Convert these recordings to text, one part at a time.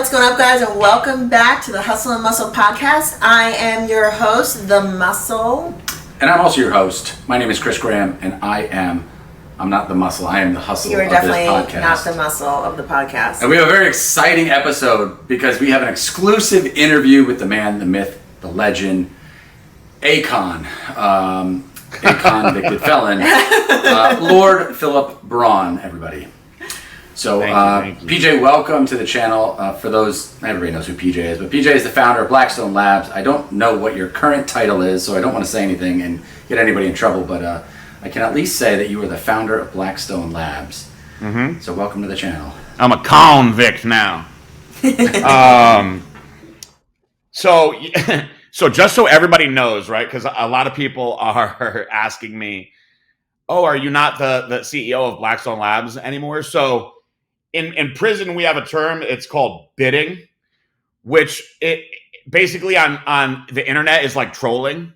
What's going up, guys, and welcome back to the Hustle and Muscle podcast. I am your host, The Muscle. And I'm also your host. My name is Chris Graham, and I'm not the muscle, I am the hustle You are of this podcast. definitely not the muscle of the podcast. And we have a very exciting episode because we have an exclusive interview with the man, the myth, the legend, a convicted felon, Lord Philip Braun, everybody. So, Thank you. PJ, welcome to the channel. For those, everybody knows who PJ is, but PJ is the founder of Blackstone Labs. I don't know what your current title is, so I don't want to say anything and get anybody in trouble, but I can at least say that you are the founder of Blackstone Labs. Mm-hmm. So welcome to the channel. I'm a convict now. So just so everybody knows, right? Because a lot of people are asking me, "Oh, are you not the CEO of Blackstone Labs anymore?" So in prison, we have a term. It's called bidding, which it basically on the internet is like trolling.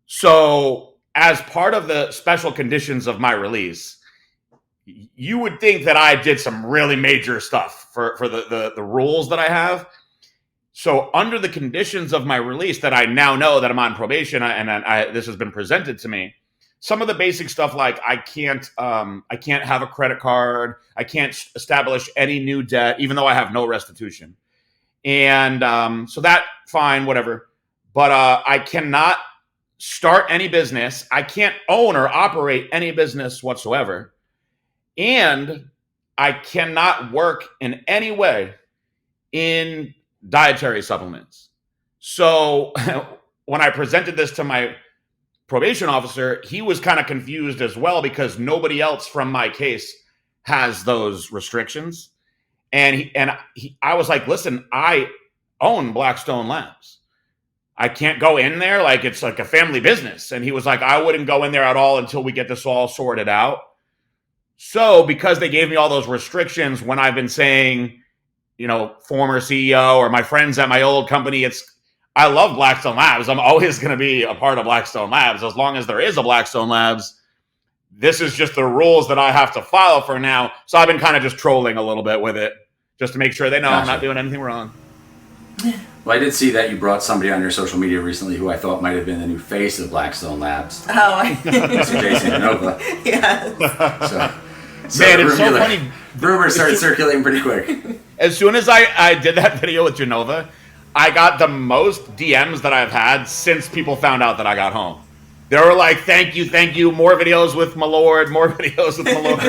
So as part of the special conditions of my release, you would think that I did some really major stuff for the rules that I have. So under the conditions of my release that I now know that I'm on probation and this has been presented to me, some of the basic stuff like I can't have a credit card, I can't establish any new debt, even though I have no restitution. And so that, fine, whatever. But I cannot start any business. I can't own or operate any business whatsoever. And I cannot work in any way in dietary supplements. So when I presented this to my probation officer, he was kind of confused as well because nobody else from my case has those restrictions. And I was like, listen, I own Blackstone Labs. I can't go in there like it's like a family business. And he was like, I wouldn't go in there at all until we get this all sorted out. So because they gave me all those restrictions, when I've been saying, former CEO or my friends at my old company, I love Blackstone Labs. I'm always going to be a part of Blackstone Labs. As long as there is a Blackstone Labs, this is just the rules that I have to follow for now. So I've been kind of just trolling a little bit with it just to make sure they know I'm not doing anything wrong. Well, I did see that you brought somebody on your social media recently who I thought might have been the new face of Blackstone Labs. Oh, Mr. Jason Genova. yes. So Man, it's so funny. Rumors started circulating pretty quick. As soon as I did that video with Genova, I got the most DMs that I've had since people found out that I got home. They were like, thank you, more videos with my lord, more videos with my lord.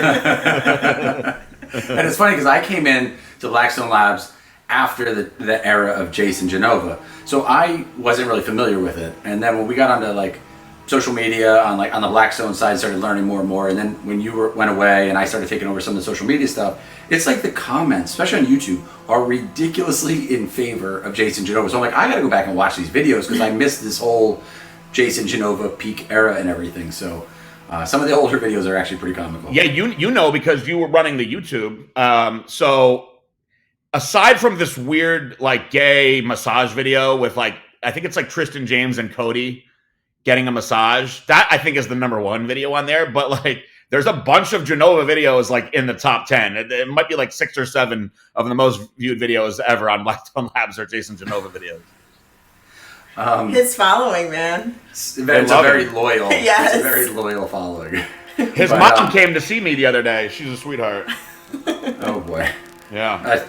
And it's funny because I came in to Blackstone Labs after the era of Jason Genova. So I wasn't really familiar with it. And then when we got onto like social media on the Blackstone side, started learning more and more. And then when you went away and I started taking over some of the social media stuff, it's like the comments, especially on YouTube, are ridiculously in favor of Jason Genova. So I'm like, I gotta go back and watch these videos because I missed this whole Jason Genova peak era and everything. So some of the older videos are actually pretty comical. Yeah, you know because you were running the YouTube. So aside from this weird like gay massage video with I think it's like Tristan James and Cody getting a massage, that I think is the number one video on there. But there's a bunch of Genova videos in the top 10. It might be 6 or 7 of the most viewed videos ever on Blackstone Labs or Jason Genova videos. His following, man. It's a very loyal. Yes. It's a very loyal following. His mom came to see me the other day. She's a sweetheart. Oh boy. Yeah.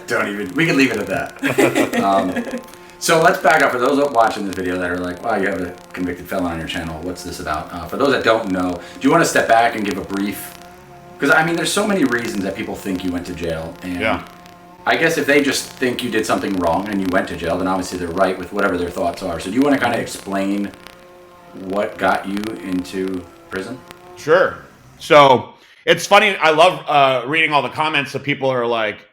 We can leave it at that. So let's back up for those watching this video that are like, wow, you have a convicted felon on your channel. What's this about? For those that don't know, do you want to step back and give a brief? Because there's so many reasons that people think you went to jail. And yeah. I guess if they just think you did something wrong and you went to jail, then obviously they're right with whatever their thoughts are. So do you want to kind of explain what got you into prison? Sure. So it's funny. I love reading all the comments that people are like,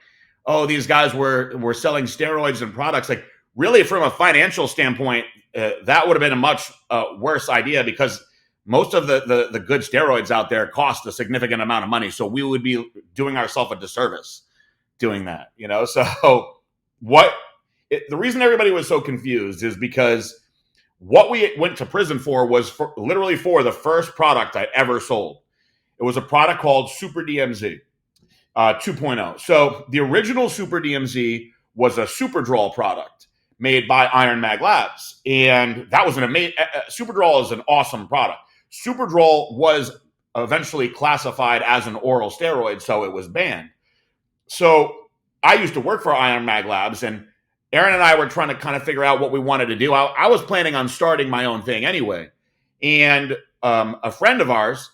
oh, these guys were selling steroids and products. Really, from a financial standpoint, that would have been a much worse idea because most of the good steroids out there cost a significant amount of money. So we would be doing ourselves a disservice doing that, So the reason everybody was so confused is because what we went to prison for was literally for the first product I ever sold. It was a product called Super DMZ 2.0. So the original Super DMZ was a Superdrol product made by Iron Mag Labs. And that was an amazing, Superdrol is an awesome product. Superdrol was eventually classified as an oral steroid, so it was banned. So I used to work for Iron Mag Labs, and Aaron and I were trying to kind of figure out what we wanted to do. I was planning on starting my own thing anyway. And a friend of ours,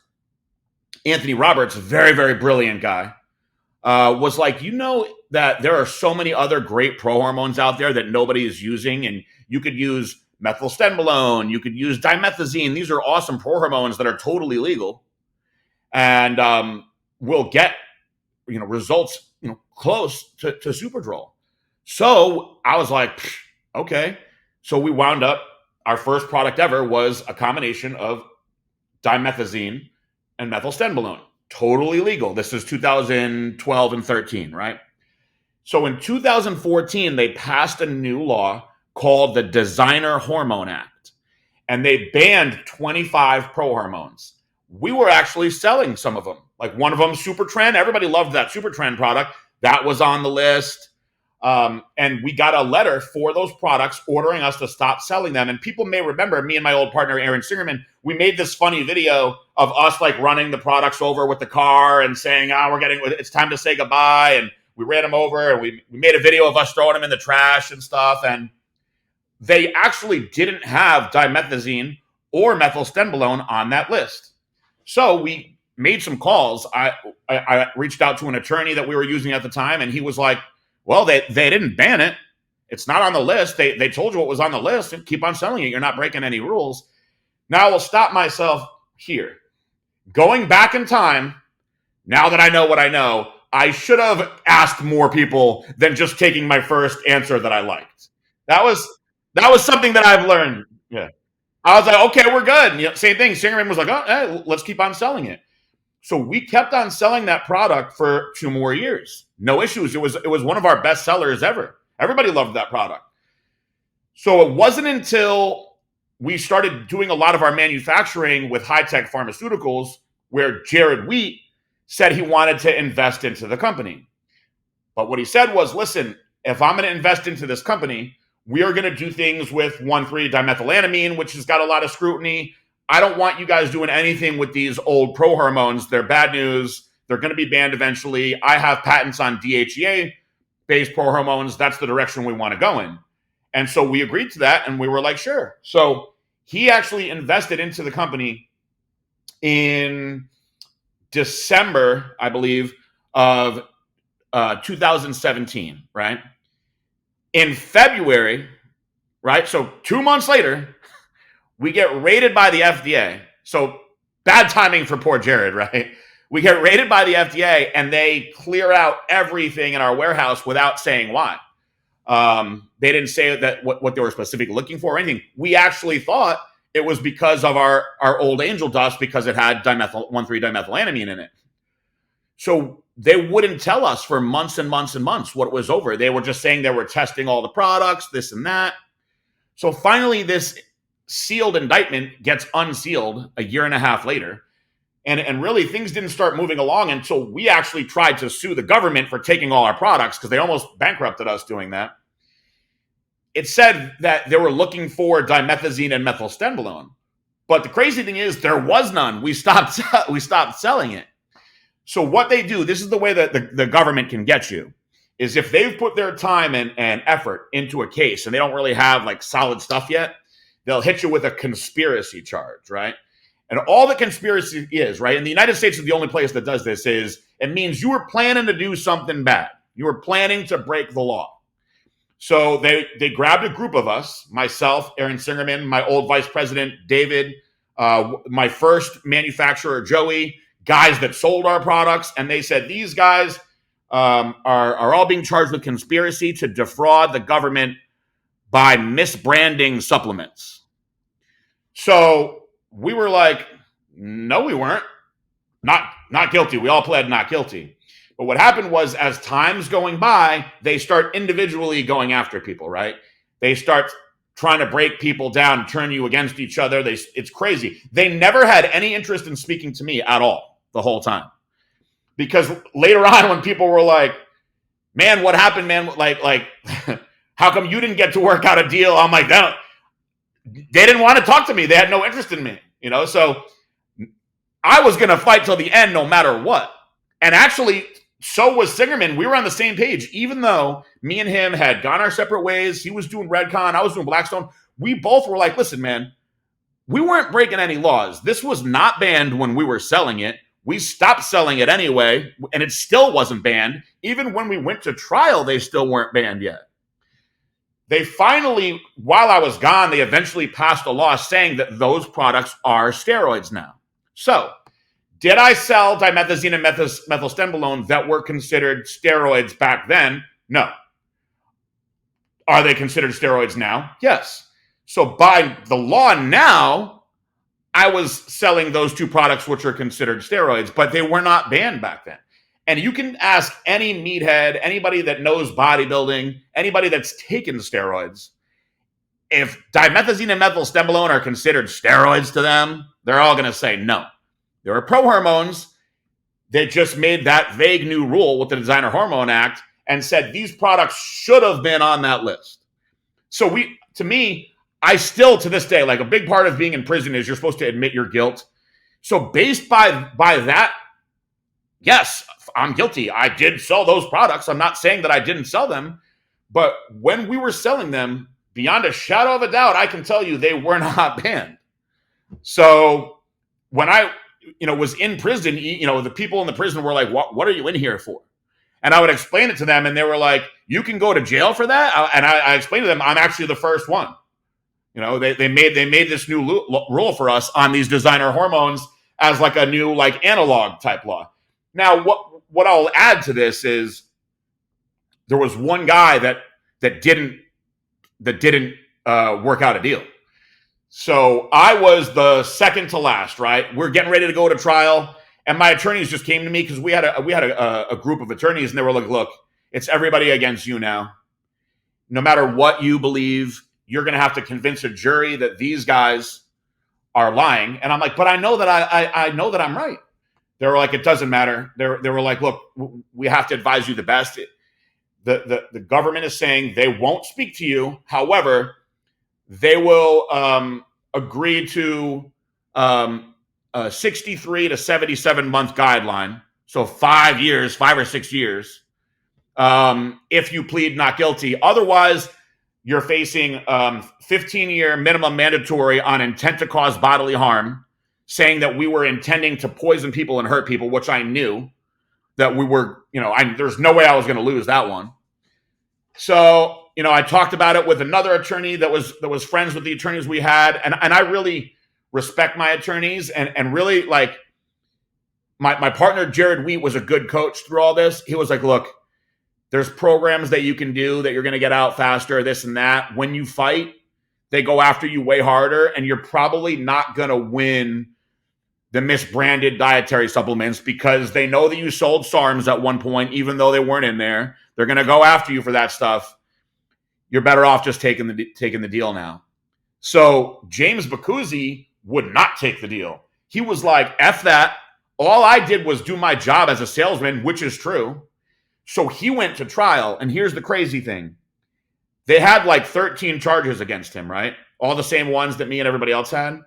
Anthony Roberts, a very, very brilliant guy, was like, you know that there are so many other great pro hormones out there that nobody is using, and you could use methylstenbolone, you could use dimethazine. These are awesome pro hormones that are totally legal, and will get results close to Superdrol. So I was like, okay. So we wound up, our first product ever was a combination of dimethazine and methylstenbolone. Totally legal. This is 2012 and 13, right? So in 2014, they passed a new law called the Designer Hormone Act, and they banned 25 pro hormones. We were actually selling some of them. Like one of them, Supertrend. Everybody loved that Supertrend product. That was on the list. And we got a letter for those products ordering us to stop selling them. And people may remember me and my old partner, Aaron Singerman, we made this funny video of us like running the products over with the car and saying, it's time to say goodbye. And we ran them over, and we made a video of us throwing them in the trash and stuff. And they actually didn't have dimethazine or methylstenbolone on that list. So we made some calls. I reached out to an attorney that we were using at the time, and he was like, well, they didn't ban it. It's not on the list. They told you what was on the list, and keep on selling it. You're not breaking any rules. Now I will stop myself here. Going back in time, now that I know what I know, I should have asked more people than just taking my first answer that I liked. That was something that I've learned. Yeah. I was like, okay, we're good. Same thing. Singerman was like, oh, hey, let's keep on selling it. So we kept on selling that product for 2 more years. No issues. It was one of our best sellers ever. Everybody loved that product. So it wasn't until we started doing a lot of our manufacturing with high-tech pharmaceuticals where Jared Wheat said he wanted to invest into the company. But what he said was, listen, if I'm going to invest into this company, we are going to do things with 1,3-dimethylamine, which has got a lot of scrutiny. I don't want you guys doing anything with these old pro hormones. They're bad news. They're going to be banned eventually. I have patents on DHEA-based pro hormones. That's the direction we want to go in. And so we agreed to that, and we were like, sure. So he actually invested into the company in December, I believe, of 2017, right? In February, right? So 2 months later, we get raided by the FDA. So bad timing for poor Jared, right? We get raided by the FDA, and they clear out everything in our warehouse without saying why. They didn't say that what they were specifically looking for or anything. We actually thought it was because of our old angel dust, because it had 1,3-dimethylamine in it. So they wouldn't tell us for months and months and months what it was over. They were just saying they were testing all the products, this and that. So finally, this sealed indictment gets unsealed a year and a half later. And really, things didn't start moving along until we actually tried to sue the government for taking all our products, because they almost bankrupted us doing that. It said that they were looking for dimethazine and methylstenbolone. But the crazy thing is, there was none. We stopped selling it. So what they do, this is the way that the government can get you, is if they've put their time and effort into a case and they don't really have like solid stuff yet, they'll hit you with a conspiracy charge, right? And all the conspiracy is, right? And the United States is the only place that does this, is it means you were planning to do something bad. You were planning to break the law. So they grabbed a group of us, myself, Aaron Singerman, my old vice president, David, my first manufacturer, Joey, guys that sold our products. And they said, these guys are all being charged with conspiracy to defraud the government by misbranding supplements. So we were like, no, we weren't. Not guilty. We all pled not guilty. But what happened was, as time's going by, they start individually going after people, right? They start trying to break people down, turn you against each other. It's crazy. They never had any interest in speaking to me at all the whole time. Because later on, when people were like, man, what happened, man? Like, how come you didn't get to work out a deal? I'm like, they didn't want to talk to me. They had no interest in me, So I was going to fight till the end, no matter what. And actually, so was Singerman. We were on the same page, even though me and him had gone our separate ways. He was doing Redcon, I was doing Blackstone. We both were like, listen, man, we weren't breaking any laws. This was not banned when we were selling it. We stopped selling it anyway, and it still wasn't banned. Even when we went to trial, they still weren't banned yet. They finally, while I was gone, they eventually passed a law saying that those products are steroids now. So, did I sell dimethazine and methylstembolone that were considered steroids back then? No. Are they considered steroids now? Yes. So by the law now, I was selling those two products which are considered steroids, but they were not banned back then. And you can ask any meathead, anybody that knows bodybuilding, anybody that's taken steroids, if dimethazine and methylstembolone are considered steroids to them, they're all going to say no. There are pro-hormones that just made that vague new rule with the Designer Hormone Act and said these products should have been on that list. So to me, I still, to this day, like a big part of being in prison is you're supposed to admit your guilt. So based by that, yes, I'm guilty. I did sell those products. I'm not saying that I didn't sell them. But when we were selling them, beyond a shadow of a doubt, I can tell you they were not banned. So when I was in prison, the people in the prison were like, what are you in here for? And I would explain it to them, and they were like, you can go to jail for that? And I explained to them, I'm actually the first one. They made this new rule for us on these designer hormones as like a new like analog type law. Now, what I'll add to this is there was one guy that didn't work out a deal. So I was the second to last, right? We're getting ready to go to trial. And my attorneys just came to me because we had a group of attorneys, and they were like, look, it's everybody against you now. No matter what you believe, you're going to have to convince a jury that these guys are lying. And I'm like, but I know that I know that I'm right. They were like, it doesn't matter. They were like, look, we have to advise you the best. The government is saying they won't speak to you. However, they will agree to a 63 to 77 month guideline. So 5 or 6 years, if you plead not guilty. Otherwise, you're facing 15-year minimum mandatory on intent to cause bodily harm, saying that we were intending to poison people and hurt people, which I knew that we were, there's no way I was going to lose that one. So, I talked about it with another attorney that was friends with the attorneys we had. And I really respect my attorneys and really like my partner, Jared Wheat, was a good coach through all this. He was like, look, there's programs that you can do that you're going to get out faster, this and that. When you fight, they go after you way harder, and you're probably not going to win the misbranded dietary supplements because they know that you sold SARMs at one point, even though they weren't in there. They're going to go after you for that stuff. You're better off just taking the deal now. So James Bacuzzi would not take the deal. He was like, F that. All I did was do my job as a salesman, which is true. So he went to trial, and here's the crazy thing. They had like 13 charges against him, right? All the same ones that me and everybody else had.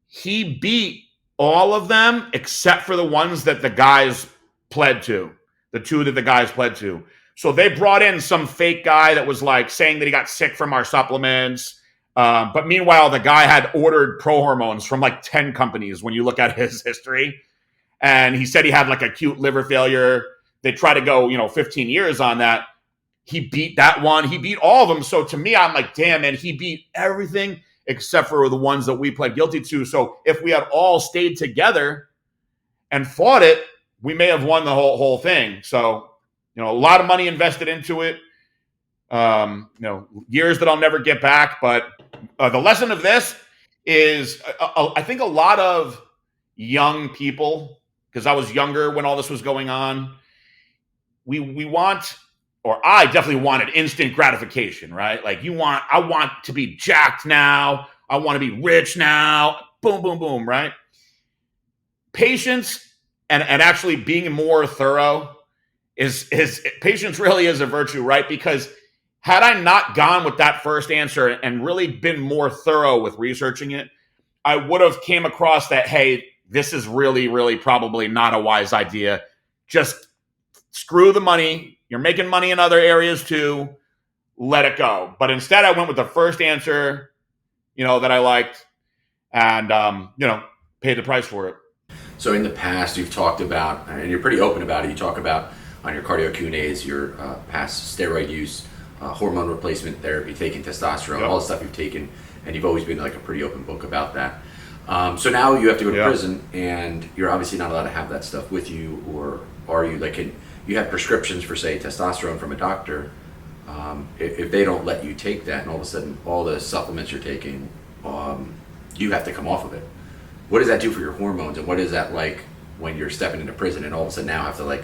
He beat all of them except for the ones that the guys pled to, the two that the guys pled to. So they brought in some fake guy that was like saying that he got sick from our supplements. But meanwhile, the guy had ordered pro hormones from like 10 companies when you look at his history. And he said he had like acute liver failure. They try to go, 15 years on that. He beat that one. He beat all of them. So to me, I'm like, damn, man, he beat everything except for the ones that we pled guilty to. So if we had all stayed together and fought it, we may have won the whole thing. So, a lot of money invested into it. Years that I'll never get back. But the lesson of this is, I think a lot of young people, because I was younger when all this was going on, we want, or I definitely wanted instant gratification, right? Like I want to be jacked now. I want to be rich now. Boom, boom, boom, right? Patience and actually being more thorough is patience really is a virtue, right? Because had I not gone with that first answer and really been more thorough with researching it, I would have came across that, hey, this is really, really probably not a wise idea. Just screw the money. You're making money in other areas too. Let it go. But instead, I went with the first answer, that I liked, and paid the price for it. So in the past, you've talked about, and you're pretty open about it. You talk about on your cardio Q&As your past steroid use, hormone replacement therapy, taking testosterone, all the stuff you've taken, and you've always been like a pretty open book about that. So now you have to go to prison, and you're obviously not allowed to have that stuff with you, or are you? Like, you have prescriptions for, say, testosterone from a doctor. If they don't let you take that, and all of a sudden all the supplements you're taking, you have to come off of it. What does that do for your hormones, and what is that like when you're stepping into prison and all of a sudden now have to like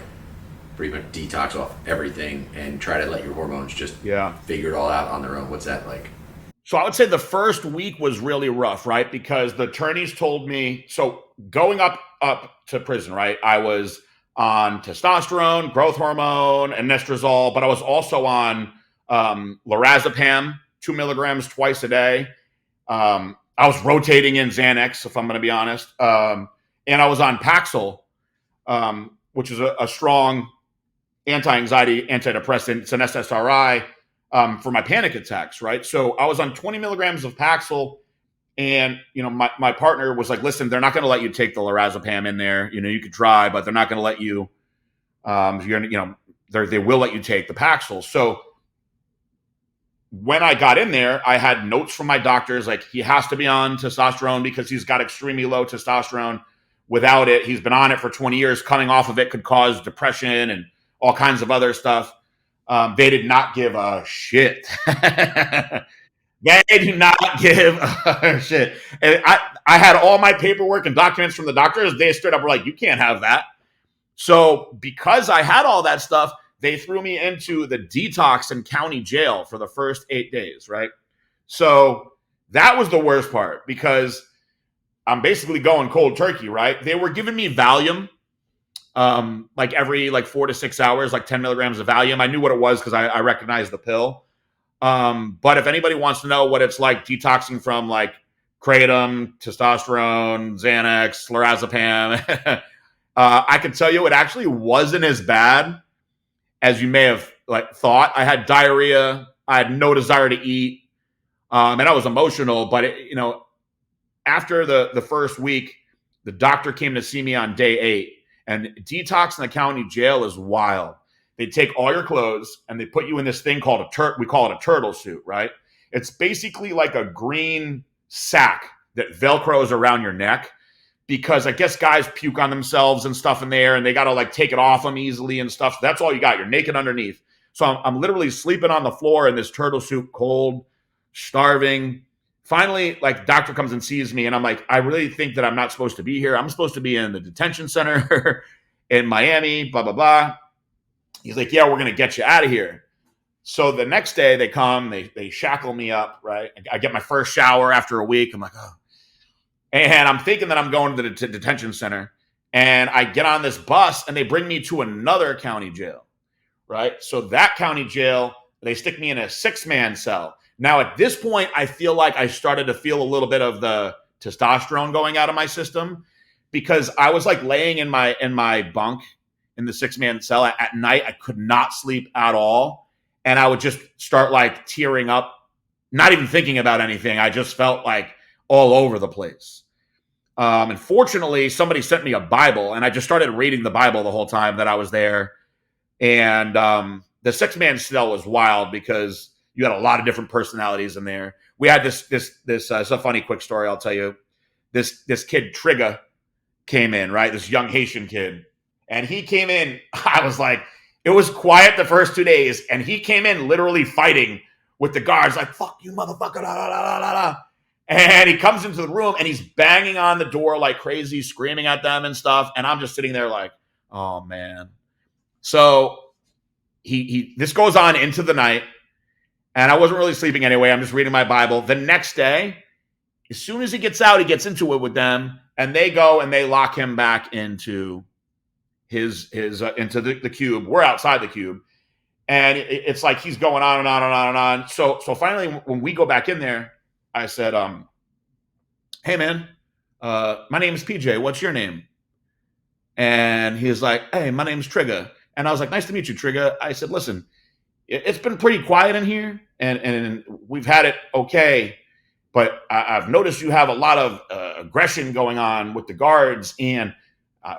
pretty much detox off everything and try to let your hormones just figure it all out on their own? What's that like? So I would say the first week was really rough, right? Because the attorneys told me, so going up to prison, right? I was on testosterone, growth hormone, and anastrozole, but I was also on lorazepam, 2 milligrams twice a day. I was rotating in Xanax, if I'm going to be honest. And I was on Paxil, which is a strong anti-anxiety antidepressant. It's an SSRI for my panic attacks, right? So I was on 20 milligrams of Paxil, and my partner was like, "Listen, they're not going to let you take the lorazepam in there. You could try, but they're not going to let you. They will let you take the Paxil." So when I got in there, I had notes from my doctors like, he has to be on testosterone because he's got extremely low testosterone. Without it, he's been on it for 20 years. Coming off of it could cause depression and all kinds of other stuff. They did not give a shit. They do not give a shit. And I had all my paperwork and documents from the doctors. They stood up and were like, you can't have that. So because I had all that stuff, they threw me into the detox in county jail for the first 8 days, right? So that was the worst part because I'm basically going cold turkey, right? They were giving me Valium, like every 4 to 6 hours, like 10 milligrams of Valium. I knew what it was because I recognized the pill. But if anybody wants to know what it's like detoxing from like kratom, testosterone, Xanax, lorazepam, I can tell you it actually wasn't as bad as you may have thought. I had diarrhea. I had no desire to eat. And I was emotional, but after the first week, the doctor came to see me on day 8, and detox in the county jail is wild. They take all your clothes and they put you in this thing called we call it a turtle suit, right? It's basically like a green sack that Velcros around your neck, because I guess guys puke on themselves and stuff in there, and they got to take it off them easily and stuff. So that's all you got. You're naked underneath. So I'm literally sleeping on the floor in this turtle suit, cold, starving. Finally, doctor comes and sees me, and I'm like, I really think that I'm not supposed to be here. I'm supposed to be in the detention center in Miami, blah, blah, blah. He's like, yeah, we're going to get you out of here. So the next day they come, they shackle me up, right? I get my first shower after a week. I'm like, oh. And I'm thinking that I'm going to the detention center, and I get on this bus and they bring me to another county jail, right? So that county jail, they stick me in a 6-man cell. Now at this point, I feel like I started to feel a little bit of the testosterone going out of my system, because I was laying in my bunk in the 6-man cell at night. I could not sleep at all. And I would just start tearing up, not even thinking about anything. I just felt all over the place. And fortunately, somebody sent me a Bible, and I just started reading the Bible the whole time that I was there. And the 6-man cell was wild because you had a lot of different personalities in there. We had this it's a funny quick story I'll tell you. This kid Trigga came in, right? This young Haitian kid. And he came in, I was like, it was quiet the first 2 days, and he came in literally fighting with the guards, fuck you, motherfucker, da, da, da, da, da. And he comes into the room and he's banging on the door like crazy, screaming at them and stuff. And I'm just sitting there oh man. So this goes on into the night, and I wasn't really sleeping anyway. I'm just reading my Bible. The next day, as soon as he gets out, he gets into it with them, and they go and they lock him back into his into the cube. We're outside the cube, and it's like he's going on and on and on and on. So finally, when we go back in there, I said, "Hey man, my name is PJ. What's your name?" And he's like, "Hey, my name's Trigger." And I was like, "Nice to meet you, Trigger." I said, "Listen, it's been pretty quiet in here, and we've had it okay, but I've noticed you have a lot of aggression going on with the guards, and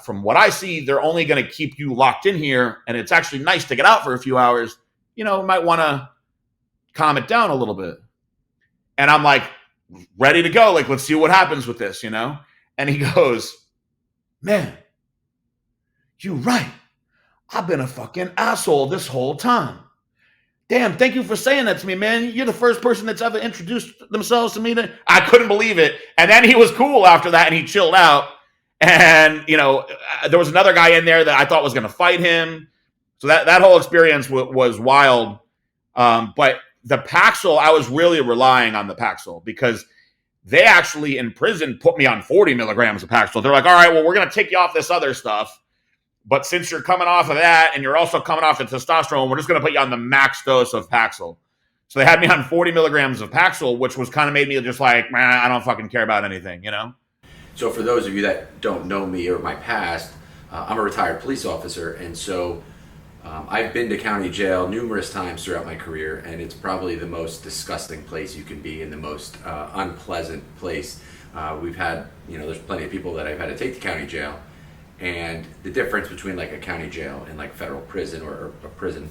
from what I see, they're only going to keep you locked in here, and it's actually nice to get out for a few hours. Might want to calm it down a little bit." And I'm like, ready to go. Like, let's see what happens with this. And he goes, "Man, you're right. I've been a fucking asshole this whole time. Damn, thank you for saying that to me, man. You're the first person that's ever introduced themselves to me." I couldn't believe it. And then he was cool after that, and he chilled out. And, there was another guy in there that I thought was going to fight him. So that whole experience was wild. But the Paxil, I was really relying on the Paxil because they actually in prison put me on 40 milligrams of Paxil. They're like, "All right, well, we're going to take you off this other stuff. But since you're coming off of that and you're also coming off the testosterone, we're just going to put you on the max dose of Paxil." So they had me on 40 milligrams of Paxil, which was kind of made me just like, man, I don't fucking care about anything. So for those of you that don't know me or my past, I'm a retired police officer, and so I've been to county jail numerous times throughout my career, and it's probably the most disgusting place you can be and the most unpleasant place. We've had, there's plenty of people that I've had to take to county jail. And the difference between like a county jail and like federal prison or a prison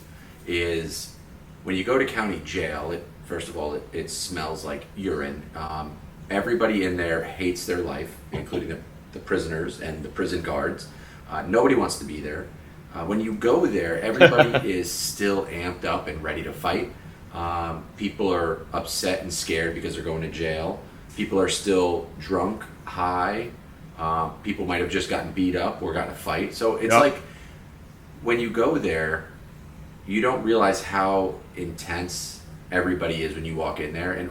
is when you go to county jail, first of all, it smells like urine. Everybody in there hates their life, including the prisoners and the prison guards. Nobody wants to be there. When you go there, everybody is still amped up and ready to fight. People are upset and scared because they're going to jail. People are still drunk, high. People might have just gotten beat up or gotten a fight. So it's like when you go there, you don't realize how intense everybody is when you walk in there. And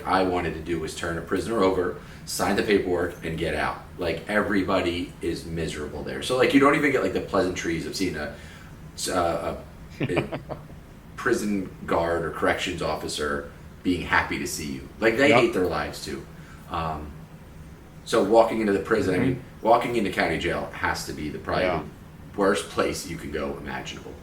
I wanted to do was turn a prisoner over, sign the paperwork, and get out. Like everybody is miserable there. So like you don't even get like the pleasantries of seeing a prison guard or corrections officer being happy to see you. Like they hate their lives too. So walking into the prison, I mean, walking into county jail has to be the worst place you can go imaginable.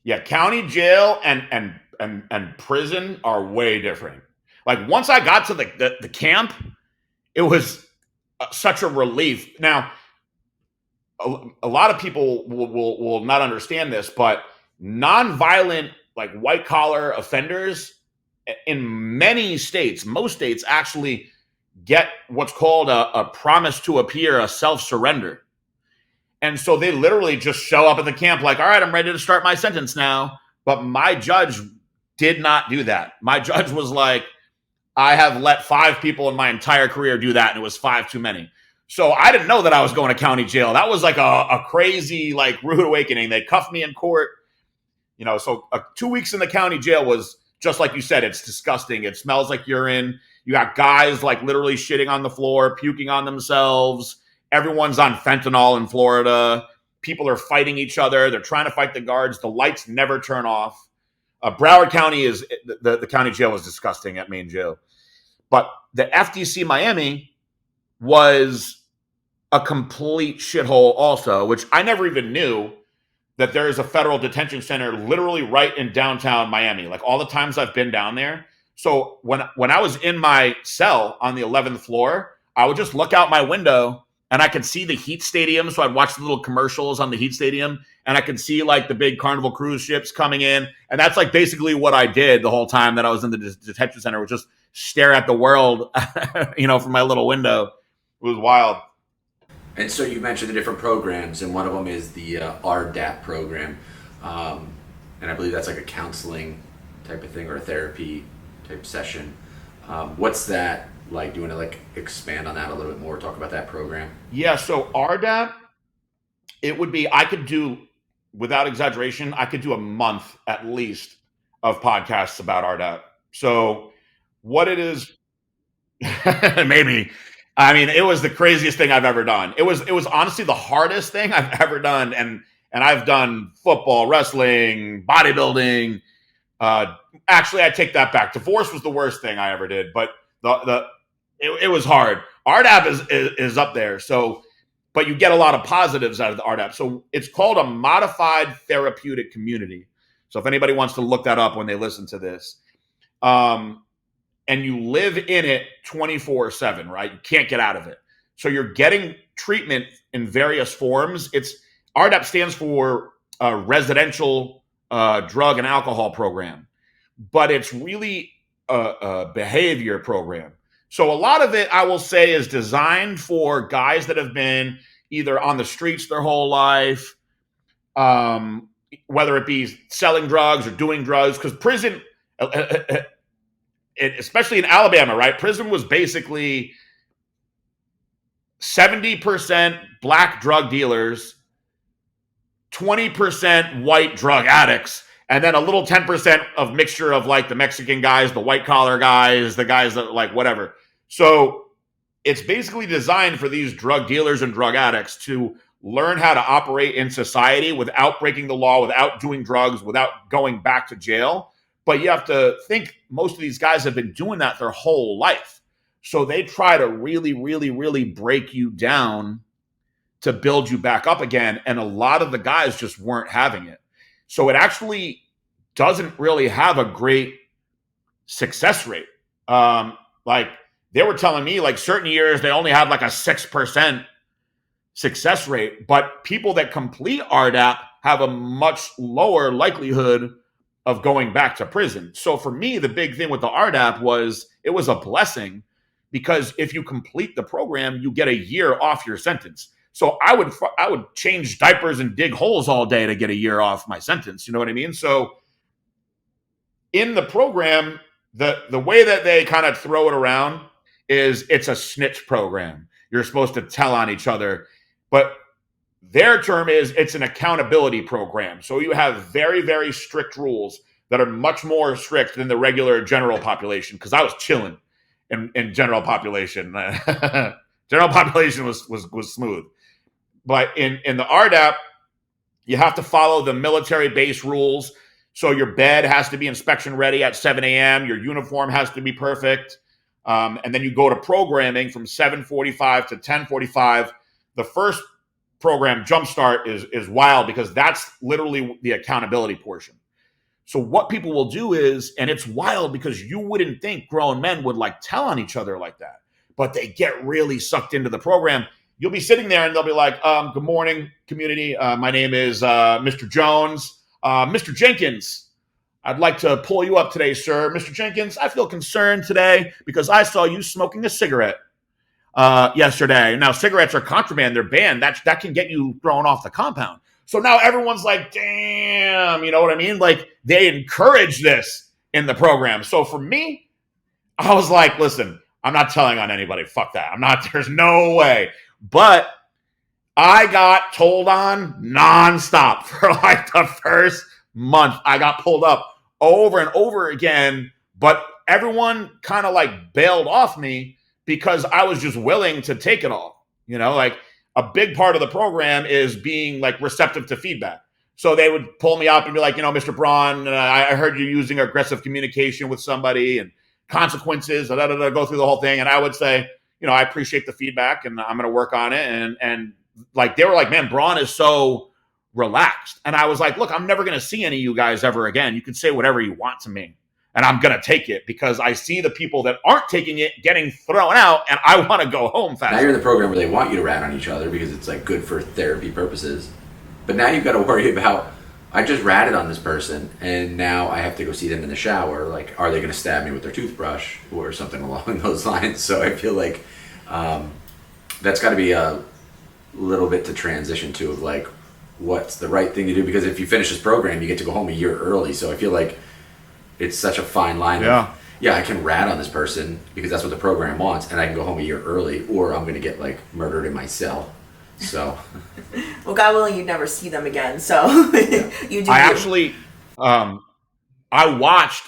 Yeah, county jail and prison are way different. Like once I got to the camp, it was such a relief. Now, a lot of people will not understand this, but nonviolent, like white collar offenders in many states, most states actually get what's called a promise to appear, a self-surrender. And so they literally just show up at the camp like, "All right, I'm ready to start my sentence now." But my judge did not do that. My judge was like, "I have let 5 people in my entire career do that, and it was 5 too many." So I didn't know that I was going to county jail. That was like a crazy, like rude awakening. They cuffed me in court. So 2 weeks in the county jail was just like you said, it's disgusting. It smells like urine. You got guys like literally shitting on the floor, puking on themselves. Everyone's on fentanyl in Florida. People are fighting each other. They're trying to fight the guards. The lights never turn off. Broward County is the county jail is disgusting at main jail. But the FDC Miami was a complete shithole also, which I never even knew that there is a federal detention center literally right in downtown Miami. Like all the times I've been down there. So when I was in my cell on the 11th floor, I would just look out my window and I could see the Heat Stadium. So I'd watch the little commercials on the Heat Stadium and I could see like the big Carnival cruise ships coming in. And that's like basically what I did the whole time that I was in the detention center, was just stare at the world, from my little window. It was wild. And so you mentioned the different programs, and one of them is the RDAP program. And I believe that's like a counseling type of thing or a therapy type session. What's that like? Do you want to like expand on that a little bit more, talk about that program? Yeah, so RDAP, it would be, I could do, without exaggeration, I could do a month at least of podcasts about RDAP. So what it is, maybe. I mean, it was the craziest thing I've ever done. It was honestly the hardest thing I've ever done. And I've done football, wrestling, bodybuilding. Actually, I take that back. Divorce was the worst thing I ever did, but it was hard. RDAP is up there. So, but you get a lot of positives out of the RDAP. So it's called a modified therapeutic community. So if anybody wants to look that up when they listen to this, and you live in it 24/7, right? You can't get out of it. So you're getting treatment in various forms. RDAP stands for Residential Drug and Alcohol Program, but it's really a behavior program. So a lot of it, I will say, is designed for guys that have been either on the streets their whole life, whether it be selling drugs or doing drugs, because prison, especially in Alabama, right? Prison was basically 70% black drug dealers, 20% white drug addicts, and then a little 10% of mixture of like the Mexican guys, the white collar guys, the guys that like whatever. So it's basically designed for these drug dealers and drug addicts to learn how to operate in society without breaking the law, without doing drugs, without going back to jail. But you have to think most of these guys have been doing that their whole life. So they try to really, really, really break you down to build you back up again. And a lot of the guys just weren't having it. So it actually doesn't really have a great success rate. Like they were telling me like certain years they only had like a 6% success rate, but people that complete RDAP have a much lower likelihood of going back to prison. So for me, the big thing with the RDAP was it was a blessing because if you complete the program, you get a year off your sentence. So I would change diapers and dig holes all day to get a year off my sentence. You know what I mean? So in the program, the way that they kind of throw it around is it's a snitch program. You're supposed to tell on each other, but their term is it's an accountability program. So you have very, very strict rules that are much more strict than the regular general population. Because I was chilling in general population. General population was smooth. But in the RDAP, you have to follow the military base rules. So your bed has to be inspection ready at 7 a.m. Your uniform has to be perfect. And then you go to programming from 7:45 to 10:45. The first program, Jumpstart, is wild because that's literally the accountability portion. So what people will do is, and it's wild because you wouldn't think grown men would like tell on each other like that, but they get really sucked into the program. You'll be sitting there and they'll be like, good morning, community. My name is Mr. Jones. Mr. Jenkins, I'd like to pull you up today, sir. Mr. Jenkins, I feel concerned today because I saw you smoking a cigarette yesterday. Now, cigarettes are contraband. They're banned. That can get you thrown off the compound. So now everyone's like, damn, you know what I mean? Like they encourage this in the program. So for me, I was like, listen, I'm not telling on anybody. Fuck that. There's no way. But I got told on nonstop for like the first month. I got pulled up over and over again, but everyone kind of like bailed off me because I was just willing to take it all. You know, like a big part of the program is being like receptive to feedback. So they would pull me up and be like, you know, Mr. Braun, I heard you using aggressive communication with somebody and consequences, go through the whole thing. And I would say, you know, I appreciate the feedback and I'm going to work on it. And like, they were like, man, Braun is so relaxed. And I was like, look, I'm never going to see any of you guys ever again. You can say whatever you want to me and I'm going to take it because I see the people that aren't taking it getting thrown out and I want to go home fast. Now you're in the program where they want you to rat on each other because it's like good for therapy purposes. But now you've got to worry about, I just ratted on this person and now I have to go see them in the shower. Like, are they going to stab me with their toothbrush or something along those lines? So I feel like that's got to be a little bit to transition to of like, what's the right thing to do? Because if you finish this program, you get to go home a year early. So I feel like it's such a fine line. Yeah. I can rat on this person because that's what the program wants and I can go home a year early or I'm going to get like murdered in my cell. So, well, God willing, you'd never see them again. So, you do. I actually, I watched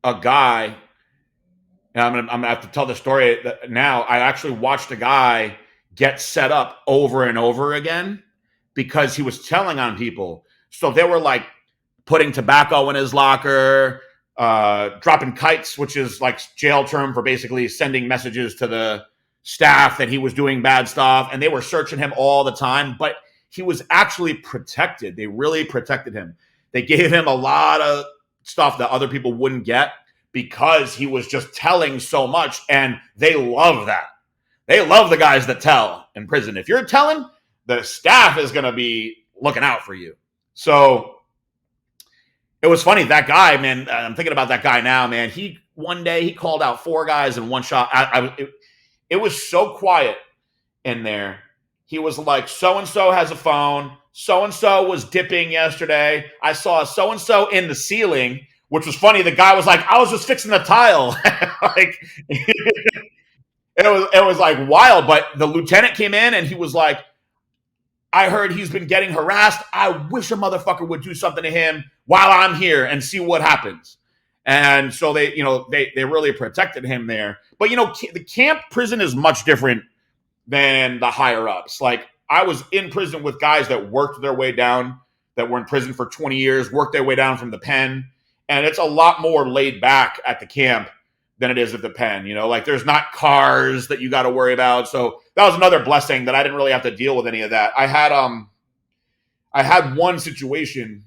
a guy And I'm gonna have to tell the story now. I actually watched a guy get set up over and over again because he was telling on people. So they were like putting tobacco in his locker, dropping kites, which is like jail term for basically sending messages to the staff that he was doing bad stuff. And they were searching him all the time, but he was actually protected. They really protected him. They gave him a lot of stuff that other people wouldn't get because he was just telling so much, and they love that. They love the guys that tell in prison. If you're telling, the staff is going to be looking out for you. So it was funny. That guy, man, I'm thinking about that guy now, man. One day he called out 4 guys in one shot. It was so quiet in there. He was like, so-and-so has a phone. So-and-so was dipping yesterday. I saw so-and-so in the ceiling, which was funny. The guy was like, I was just fixing the tile. Like, it was like wild. But the lieutenant came in and he was like, I heard he's been getting harassed. I wish a motherfucker would do something to him while I'm here and see what happens. And so they really protected him there. But, the camp prison is much different than the higher ups. Like, I was in prison with guys that worked their way down, that were in prison for 20 years, worked their way down from the pen. And it's a lot more laid back at the camp than it is at the pen. Like, there's not cars that you got to worry about. So that was another blessing that I didn't really have to deal with any of that. I had one situation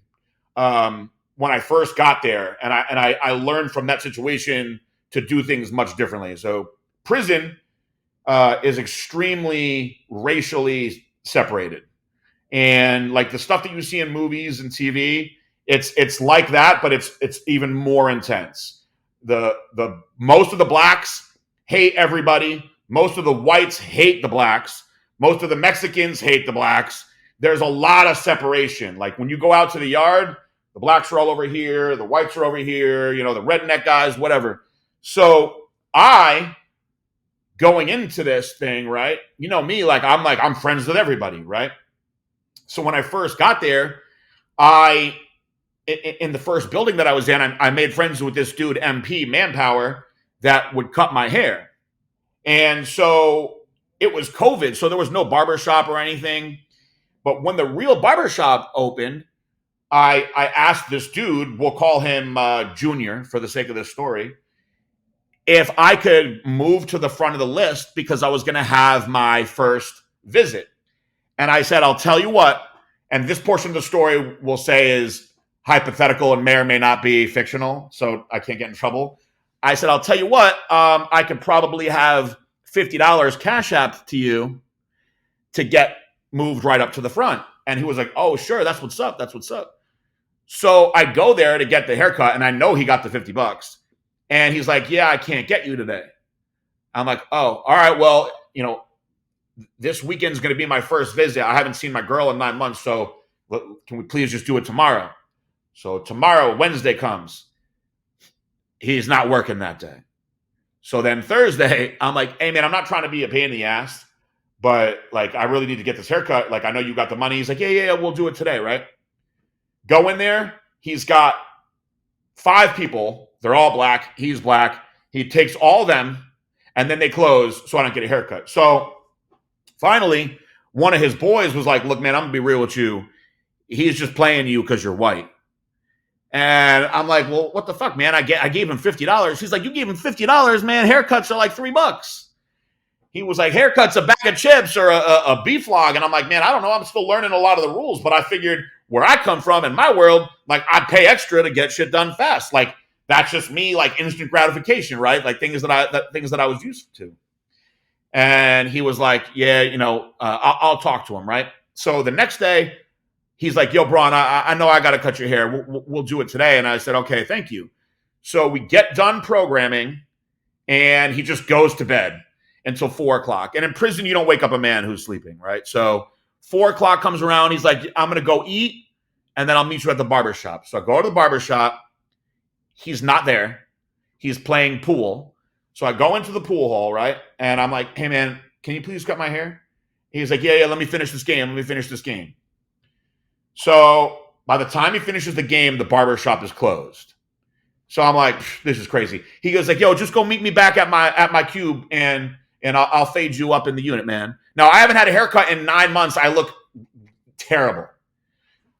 when I first got there, and I learned from that situation to do things much differently. So prison is extremely racially separated, and like the stuff that you see in movies and TV, it's like that, but it's even more intense. The most of the blacks hate everybody. Most of the whites hate the blacks. Most of the Mexicans hate the blacks. There's a lot of separation. Like when you go out to the yard, the blacks are all over here, the whites are over here, the redneck guys, whatever. So going into this thing, right? Me, I'm friends with everybody, right? So when I first got there, in the first building that I was in, I made friends with this dude, MP Manpower, that would cut my hair. And so it was COVID, so there was no barbershop or anything. But when the real barbershop opened, I asked this dude, we'll call him Junior for the sake of this story, if I could move to the front of the list because I was going to have my first visit. And I said, I'll tell you what, and this portion of the story we'll say is hypothetical and may or may not be fictional, so I can't get in trouble. I said, I'll tell you what, I could probably have $50 cash app to you to get moved right up to the front. And he was like, oh, sure, that's what's up. That's what's up. So I go there to get the haircut, and I know he got the $50. And he's like, yeah, I can't get you today. I'm like, oh, all right, well, this weekend's going to be my first visit. I haven't seen my girl in 9 months, so can we please just do it tomorrow? So tomorrow, Wednesday comes. He's not working that day. So then Thursday, I'm like, hey, man, I'm not trying to be a pain in the ass, but like, I really need to get this haircut. Like, I know you got the money. He's like, yeah, we'll do it today, right? Go in there. He's got 5 people. They're all black. He's black. He takes all of them, and then they close so I don't get a haircut. So finally, one of his boys was like, look, man, I'm going to be real with you. He's just playing you because you're white. And I'm like, well, what the fuck, man? I gave him $50. He's like, you gave him $50, man. Haircuts are like $3. He was like, haircuts, a bag of chips or a beef log. And I'm like, man, I don't know. I'm still learning a lot of the rules, but I figured where I come from in my world, like I'd pay extra to get shit done fast. Like that's just me, like instant gratification, right? Like things that I was used to. And he was like, yeah, I'll talk to him, right? So the next day, he's like, yo, Braun, I know I got to cut your hair. We'll do it today. And I said, okay, thank you. So we get done programming, and he just goes to bed until 4 o'clock. And in prison, you don't wake up a man who's sleeping, right? So 4 o'clock comes around. He's like, I'm going to go eat, and then I'll meet you at the barbershop. So I go to the barbershop. He's not there. He's playing pool. So I go into the pool hall, right? And I'm like, hey, man, can you please cut my hair? He's like, yeah, let me finish this game. So by the time he finishes the game, the barbershop is closed. So I'm like, this is crazy. He goes like, yo, just go meet me back at my cube and I'll fade you up in the unit, man. Now I haven't had a haircut in 9 months. I look terrible.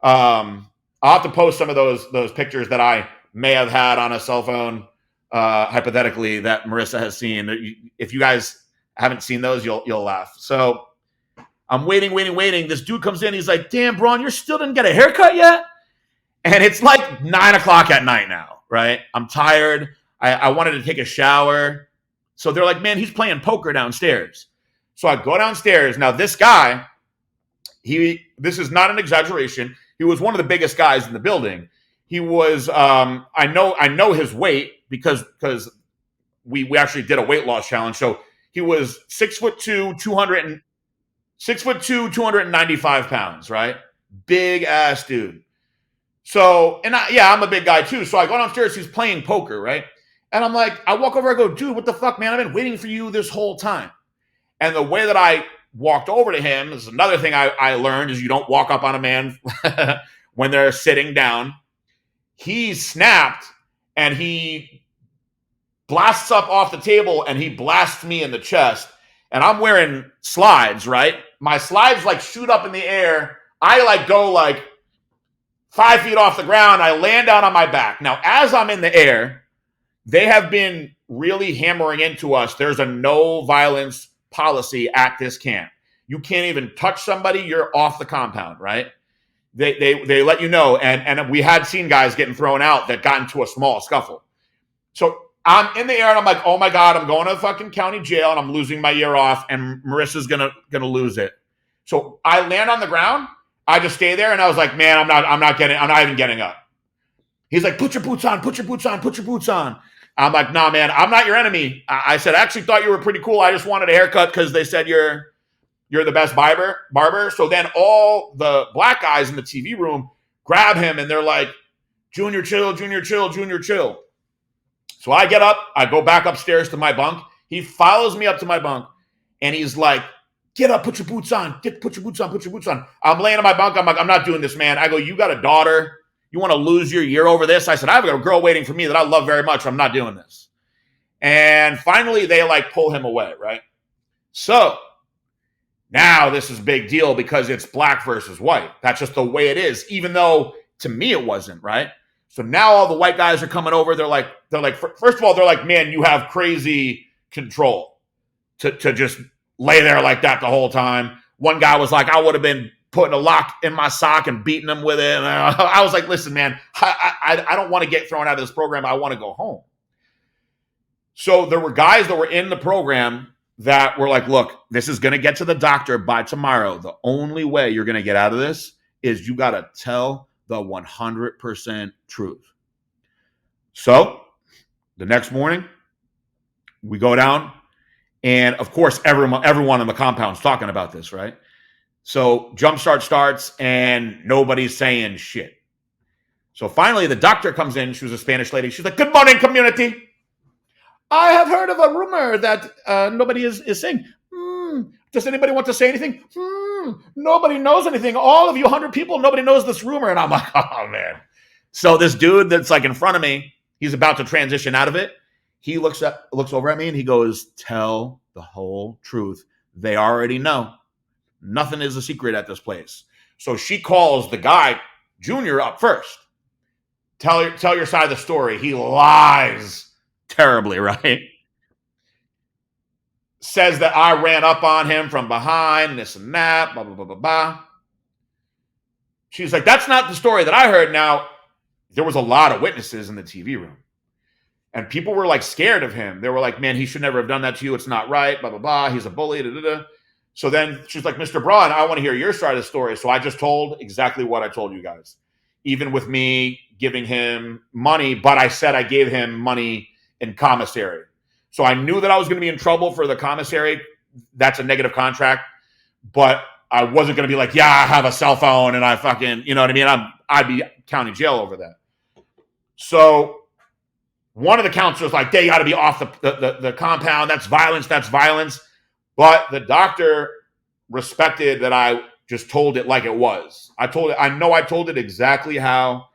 I'll have to post some of those pictures that I may have had on a cell phone, hypothetically, that Marissa has seen. If you guys haven't seen those, you'll laugh. So I'm waiting. This dude comes in. He's like, damn, Braun, you still didn't get a haircut yet? And it's like 9 o'clock at night now, right? I'm tired. I wanted to take a shower. So they're like, man, he's playing poker downstairs. So I go downstairs. Now, this guy, this is not an exaggeration. He was one of the biggest guys in the building. He was, I know his weight because we actually did a weight loss challenge. So he was 6'2", 295 pounds, right? Big ass dude. So, I'm a big guy too. So I go downstairs, he's playing poker, right? And I'm like, I walk over, I go, dude, what the fuck, man? I've been waiting for you this whole time. And the way that I walked over to him is another thing I learned is you don't walk up on a man when they're sitting down. He snapped and he blasts up off the table and he blasts me in the chest. And I'm wearing slides, right? My slides like shoot up in the air. I like go like 5 feet off the ground. I land down on my back. Now, as I'm in the air, they have been really hammering into us. There's a no violence policy at this camp. You can't even touch somebody. You're off the compound, right? They let you know. And we had seen guys getting thrown out that got into a small scuffle. So I'm in the air and I'm like, oh my God, I'm going to fucking county jail and I'm losing my year off and Marissa's gonna lose it. So I land on the ground. I just stay there and I was like, man, I'm not even getting up. He's like, put your boots on. I'm like, nah, man, I'm not your enemy. I said, I actually thought you were pretty cool. I just wanted a haircut because they said you're the best barber. So then all the black guys in the TV room grab him and they're like, Junior, chill. So I get up, I go back upstairs to my bunk. He follows me up to my bunk and he's like, get up, put your boots on. Put your boots on. I'm laying on my bunk. I'm like, I'm not doing this, man. I go, you got a daughter. You want to lose your year over this? I said, I've got a girl waiting for me that I love very much. I'm not doing this. And finally, they like pull him away, right? So now this is a big deal because it's black versus white. That's just the way it is, even though to me it wasn't, right? So now all the white guys are coming over. They're like, first of all, they're like, man, you have crazy control to just lay there like that the whole time. One guy was like, I would have been putting a lock in my sock and beating him with it. And I was like, listen, man, I don't want to get thrown out of this program. I want to go home. So there were guys that were in the program that were like, look, this is going to get to the doctor by tomorrow. The only way you're going to get out of this is you got to tell the 100% truth. So the next morning, we go down. And of course, everyone in the compound's talking about this, right? So Jumpstart starts and nobody's saying shit. So finally, the doctor comes in. She was a Spanish lady. She's like, good morning, community. I have heard of a rumor that nobody is saying. Does anybody want to say anything? Nobody knows anything. All of you 100 people, nobody knows this rumor. And I'm like, oh, man. So this dude that's like in front of me, he's about to transition out of it. He looks over at me and he goes, tell the whole truth. They already know. Nothing is a secret at this place. So she calls the guy, Junior, up first. Tell your side of the story. He lies terribly, right? Says that I ran up on him from behind, this and that, blah, blah, blah, blah, blah. She's like, that's not the story that I heard. Now, there was a lot of witnesses in the TV room. And people were like scared of him. They were like, man, he should never have done that to you. It's not right, blah, blah, blah. He's a bully, da, da, da. So then she's like, Mr. Braun, I want to hear your side of the story. So I just told exactly what I told you guys, even with me giving him money. But I said I gave him money in commissary. So I knew that I was going to be in trouble for the commissary. That's a negative contract. But I wasn't going to be like, yeah, I have a cell phone and I fucking, you know what I mean? I'd be county jail over that. So one of the counselors like, they got to be off the compound. That's violence. But the doctor respected that I just told it like it was. I told it exactly how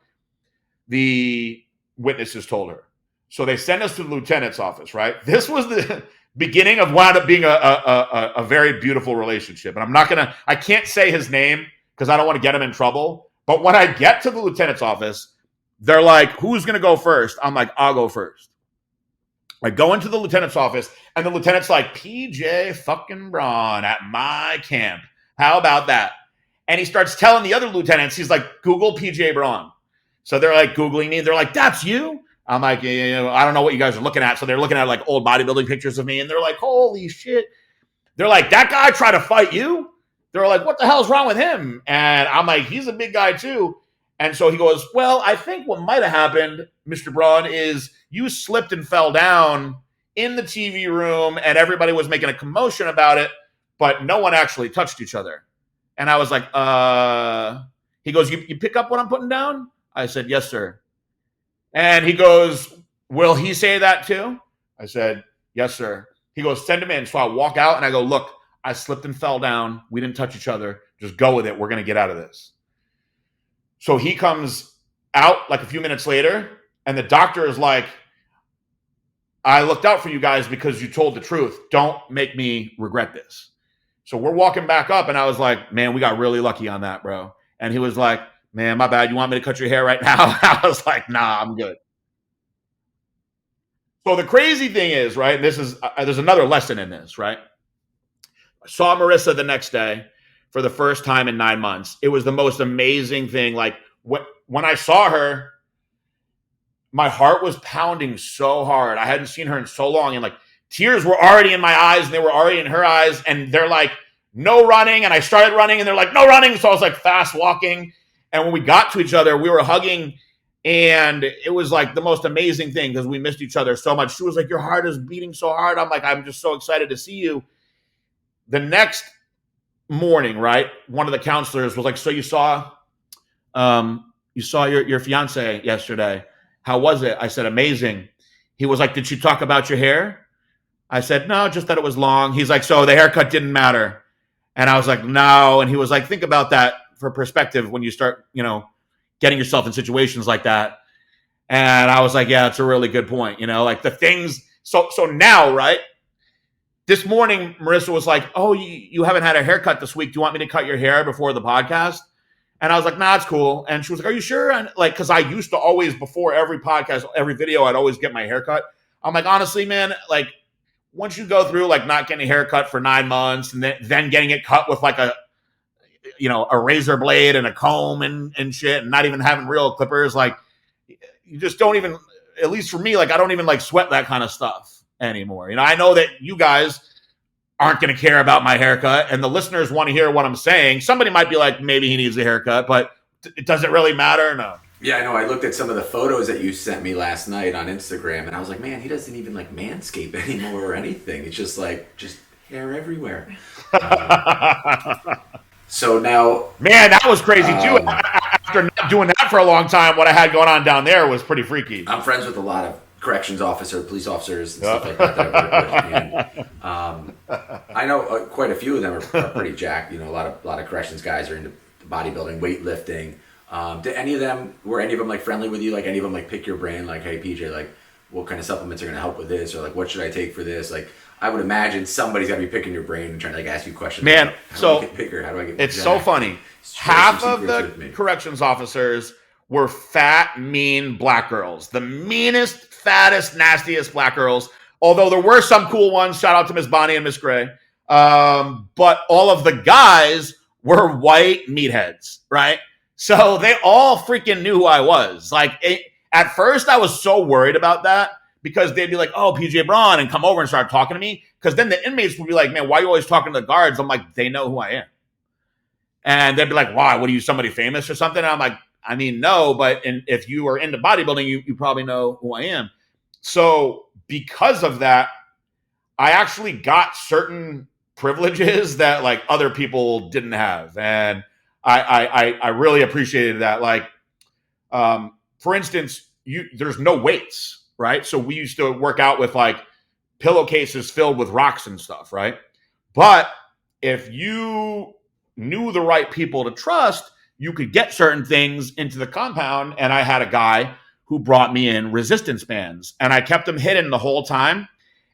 the witnesses told her. So they send us to the lieutenant's office, right? This was the beginning of wound up being a very beautiful relationship. And I can't say his name because I don't want to get him in trouble. But when I get to the lieutenant's office, they're like, who's going to go first? I'm like, I'll go first. I go into the lieutenant's office, and the lieutenant's like, PJ fucking Braun at my camp. How about that? And he starts telling the other lieutenants, he's like, Google PJ Braun. So they're like Googling me. They're like, that's you? I'm like, I don't know what you guys are looking at. So they're looking at like old bodybuilding pictures of me, and they're like, holy shit. They're like, that guy tried to fight you? They're like, what the hell's wrong with him? And I'm like, he's a big guy too. And so he goes, well, I think what might have happened, Mr. Braun, is you slipped and fell down in the TV room, and everybody was making a commotion about it, but no one actually touched each other. And I was like, he goes, you pick up what I'm putting down? I said, yes, sir. And he goes, will he say that too? I said, yes, sir. He goes, send him in. So I walk out and I go, look, I slipped and fell down. We didn't touch each other. Just go with it. We're going to get out of this. So he comes out like a few minutes later, and the doctor is like, I looked out for you guys because you told the truth. Don't make me regret this. So we're walking back up, and I was like, man, we got really lucky on that, bro. And he was like, man, my bad. You want me to cut your hair right now? I was like, nah, I'm good. So the crazy thing is, right, and this is, there's another lesson in this, right? I saw Marissa the next day for the first time in 9 months. It was the most amazing thing. Like when I saw her, my heart was pounding so hard. I hadn't seen her in so long, and like tears were already in my eyes, and they were already in her eyes. And they're like, no running. And I started running, and they're like, no running. So I was like fast walking. And when we got to each other, we were hugging, and it was like the most amazing thing because we missed each other so much. She was like, your heart is beating so hard. I'm like, I'm just so excited to see you. The next morning, right, one of the counselors was like, so you saw your fiance yesterday. How was it? I said, amazing. He was like, did she talk about your hair? I said, no, just that it was long. He's like, so the haircut didn't matter. And I was like, no. And he was like, think about that for perspective when you start, getting yourself in situations like that. And I was like, yeah, it's a really good point. Like the things. So now, right? This morning, Marissa was like, oh, you haven't had a haircut this week. Do you want me to cut your hair before the podcast? And I was like, nah, it's cool. And she was like, are you sure? And like, because I used to always, before every podcast, every video, I'd always get my haircut. I'm like, honestly, man, like once you go through like not getting a haircut for 9 months and then getting it cut with like a razor blade and a comb and shit, and not even having real clippers, like you just don't even, at least for me, like I don't even like sweat that kind of stuff anymore. I know that you guys aren't going to care about my haircut, and the listeners want to hear what I'm saying. Somebody might be like, maybe he needs a haircut, but it doesn't really matter. No. Yeah, I know. I looked at some of the photos that you sent me last night on Instagram, and I was like, man, he doesn't even like manscape anymore or anything. It's just hair everywhere. So now, man, that was crazy too. After not doing that for a long time, what I had going on down there was pretty freaky. I'm friends with a lot of corrections police officers and stuff like that. I know quite a few of them are pretty jacked. A lot of corrections guys are into bodybuilding, weightlifting. Were any of them like friendly with you? Like any of them like pick your brain? Like, hey PJ, like what kind of supplements are going to help with this, or like what should I take for this? Like I would imagine somebody's got to be picking your brain and trying to like ask you questions. Man, like, how so do I get bigger? How do I get? It's so funny. Half of the corrections officers were fat, mean black girls. The meanest, fattest, nastiest black girls. Although there were some cool ones. Shout out to Miss Bonnie and Miss Gray. But all of the guys were white meatheads, right? So they all freaking knew who I was. At first, I was so worried about that because they'd be like, oh, PJ Braun, and come over and start talking to me. Because then the inmates would be like, man, why are you always talking to the guards? I'm like, they know who I am. And they'd be like, why? What are you, somebody famous or something? And I'm like, I mean, no, but if you are into bodybuilding, you probably know who I am. So because of that, I actually got certain privileges that like other people didn't have. And I really appreciated that. Like, for instance, there's no weights, right? So we used to work out with like pillowcases filled with rocks and stuff, right? But if you knew the right people to trust, you could get certain things into the compound. And I had a guy who brought me in resistance bands, and I kept them hidden the whole time.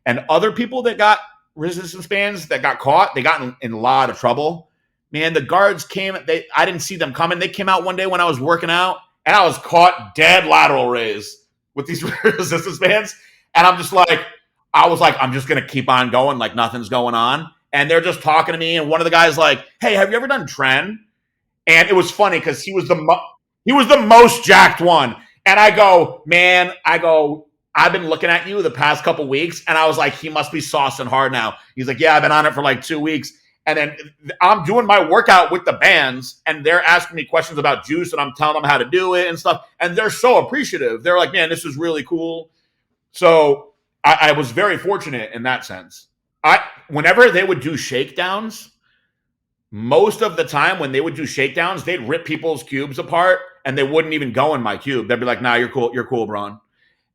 And other people that got resistance bands that got caught, they got in a lot of trouble. Man, the guards came. I didn't see them coming. They came out one day when I was working out, and I was caught dead lateral raise with these resistance bands. And I'm just like, I'm just gonna keep on going like nothing's going on. And they're just talking to me. And one of the guys like, hey, have you ever done Tren? And it was funny because he was the most jacked one. And I go, man, I've been looking at you the past couple weeks, and I was like, he must be saucing hard now. He's like, yeah, I've been on it for like 2 weeks. And then I'm doing my workout with the bands, and they're asking me questions about juice, and I'm telling them how to do it and stuff. And they're so appreciative. They're like, man, this is really cool. So I was very fortunate in that sense. Whenever they would do shakedowns, most of the time when they would do shakedowns, they'd rip people's cubes apart, and they wouldn't even go in my cube. They'd be like, nah, you're cool, Braun.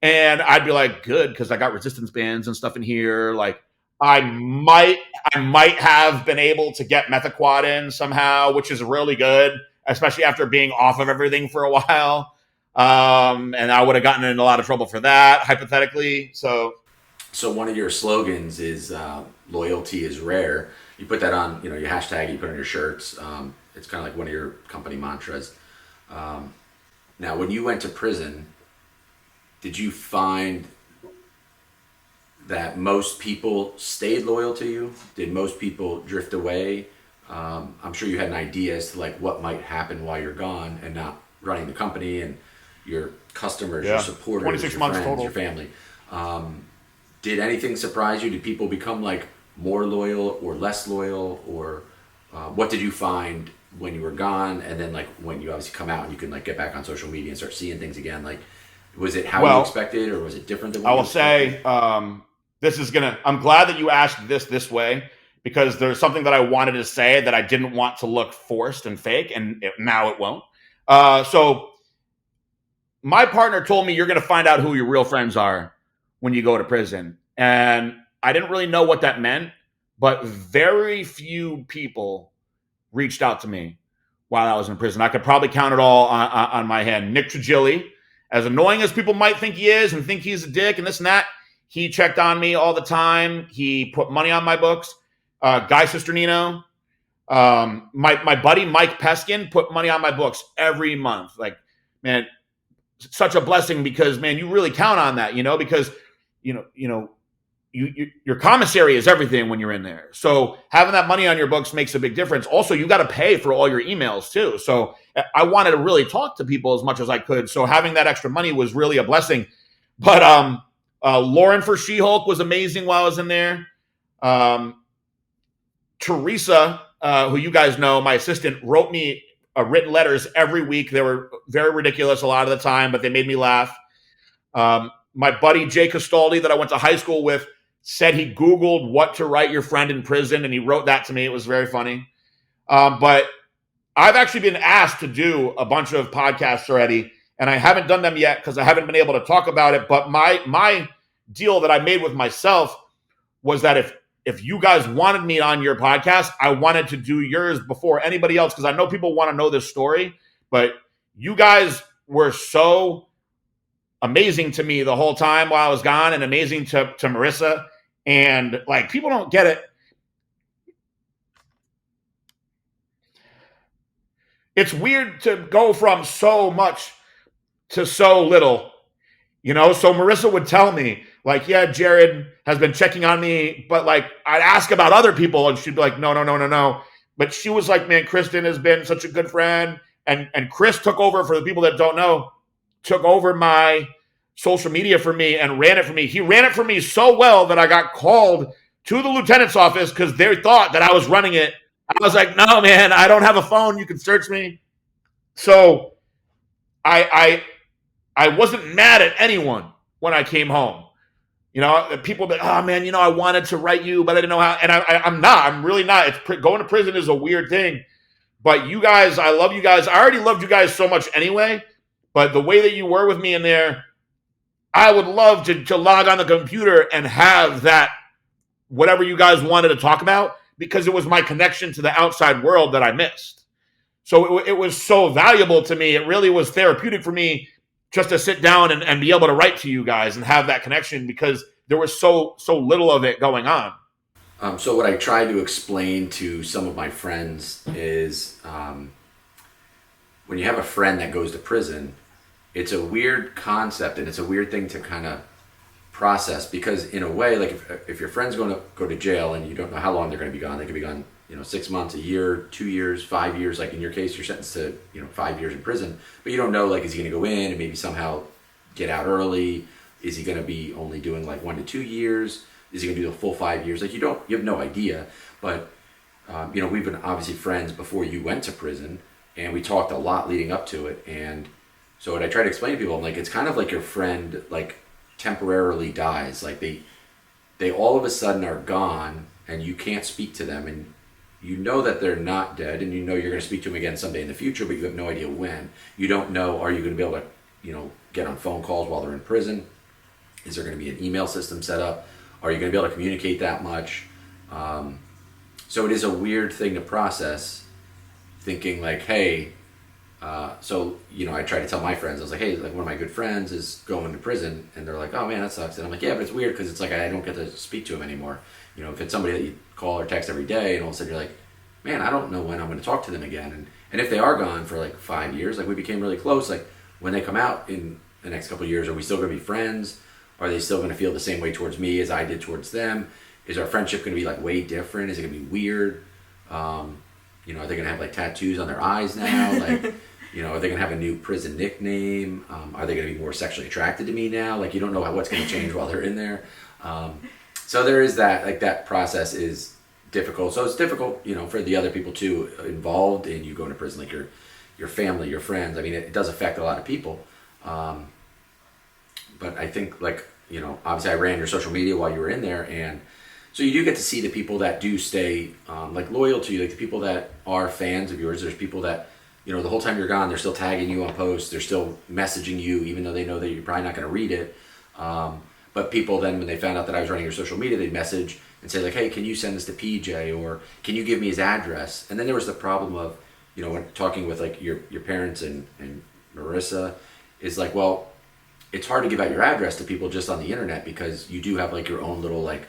And I'd be like, good, because I got resistance bands and stuff in here. Like, I might have been able to get Methaquat in somehow, which is really good, especially after being off of everything for a while. And I would have gotten in a lot of trouble for that, hypothetically. So one of your slogans is loyalty is rare. You put that on, your hashtag, you put on your shirts. It's kind of like one of your company mantras. Now, when you went to prison, did you find that most people stayed loyal to you? Did most people drift away? I'm sure you had an idea as to like what might happen while you're gone and not running the company and your customers, your supporters, 26 your months friends, total. your family. Did anything surprise you? Did people become like more loyal or less loyal? Or what did you find when you were gone? And then like when you obviously come out and you can like get back on social media and start seeing things again, like was it how you expected, or was it different than what I you will expected? say, I'm glad that you asked this way, because there's something that I wanted to say that I didn't want to look forced and fake, and now it won't. So my partner told me you're going to find out who your real friends are when you go to prison. And I didn't really know what that meant, but very few people reached out to me while I was in prison. I could probably count it all on my hand. Nick Trigilli, as annoying as people might think he is and think he's a dick and this and that, he checked on me all the time. He put money on my books. Guy Cisternino, my buddy Mike Peskin put money on my books every month. Like, man, such a blessing, because man, you really count on that, because your commissary is everything when you're in there. So having that money on your books makes a big difference. Also, you got to pay for all your emails too. So I wanted to really talk to people as much as I could. So having that extra money was really a blessing. But Lauren for She-Hulk was amazing while I was in there. Teresa, who you guys know, my assistant, wrote me written letters every week. They were very ridiculous a lot of the time, but they made me laugh. My buddy Jay Castaldi, that I went to high school with, said he Googled what to write your friend in prison, and he wrote that to me. It was very funny. But I've actually been asked to do a bunch of podcasts already, and I haven't done them yet because I haven't been able to talk about it. But my deal that I made with myself was that if you guys wanted me on your podcast, I wanted to do yours before anybody else, because I know people want to know this story. But you guys were so amazing to me the whole time while I was gone, and amazing to Marissa. And like, people don't get it. It's weird to go from so much to so little, So Marissa would tell me, like, yeah, Jared has been checking on me, but like, I'd ask about other people, and she'd be like, no. But she was like, man, Kristen has been such a good friend. And Chris took over, for the people that don't know, took over my social media for me and ran it for me. He ran it for me so well that I got called to the lieutenant's office because they thought that I was running it. I was like, no, man, I don't have a phone. You can search me. So I wasn't mad at anyone when I came home. People be like, oh man, I wanted to write you, but I didn't know how. And I'm not. I'm really not. Going to prison is a weird thing. But you guys, I love you guys. I already loved you guys so much anyway. But the way that you were with me in there, I would love to log on the computer and have that, whatever you guys wanted to talk about, because it was my connection to the outside world that I missed. So it was so valuable to me. It really was therapeutic for me just to sit down and be able to write to you guys and have that connection, because there was so little of it going on. So what I try to explain to some of my friends is when you have a friend that goes to prison, it's a weird concept and it's a weird thing to kind of process, because in a way, like if your friend's going to go to jail and you don't know how long they're going to be gone, they could be gone 6 months, a year, 2 years, 5 years. Like in your case, you're sentenced to 5 years in prison, but you don't know, like, is he going to go in and maybe somehow get out early? Is he going to be only doing like 1 to 2 years? Is he going to do the full 5 years? Like you have no idea. But we've been obviously friends before you went to prison, and we talked a lot leading up to it. And so what I try to explain to people, I'm like, it's kind of like your friend like temporarily dies. Like they all of a sudden are gone, and you can't speak to them, and you know that they're not dead, and you know you're going to speak to them again someday in the future, but you have no idea when. You don't know, are you going to be able to get on phone calls while they're in prison? Is there going to be an email system set up? Are you going to be able to communicate that much? So it is a weird thing to process, thinking like, hey, I try to tell my friends, I was like, hey, like one of my good friends is going to prison, and they're like, oh man, that sucks. And I'm like, yeah, but it's weird because it's like I don't get to speak to him anymore. If it's somebody that you call or text every day, and all of a sudden you're like, man, I don't know when I'm going to talk to them again. And if they are gone for like 5 years, like we became really close, like when they come out in the next couple of years, are we still going to be friends? Are they still going to feel the same way towards me as I did towards them? Is our friendship going to be like way different? Is it going to be weird? Are they going to have like tattoos on their eyes now? Like, are they going to have a new prison nickname? Are they going to be more sexually attracted to me now? Like, you don't know what's going to change while they're in there. So there is that, like, that process is difficult. So it's difficult, for the other people too involved in you going to prison, like your family, your friends. I mean, it does affect a lot of people. But I think, like, obviously I ran your social media while you were in there, and so you do get to see the people that do stay like loyal to you, like the people that are fans of yours. There's people that, the whole time you're gone, they're still tagging you on posts, they're still messaging you, even though they know that you're probably not going to read it. But people then, when they found out that I was running your social media, they'd message and say like, hey, can you send this to PJ, or can you give me his address? And then there was the problem of, when talking with like your parents and Marissa, is like, well, it's hard to give out your address to people just on the internet, because you do have like your own little like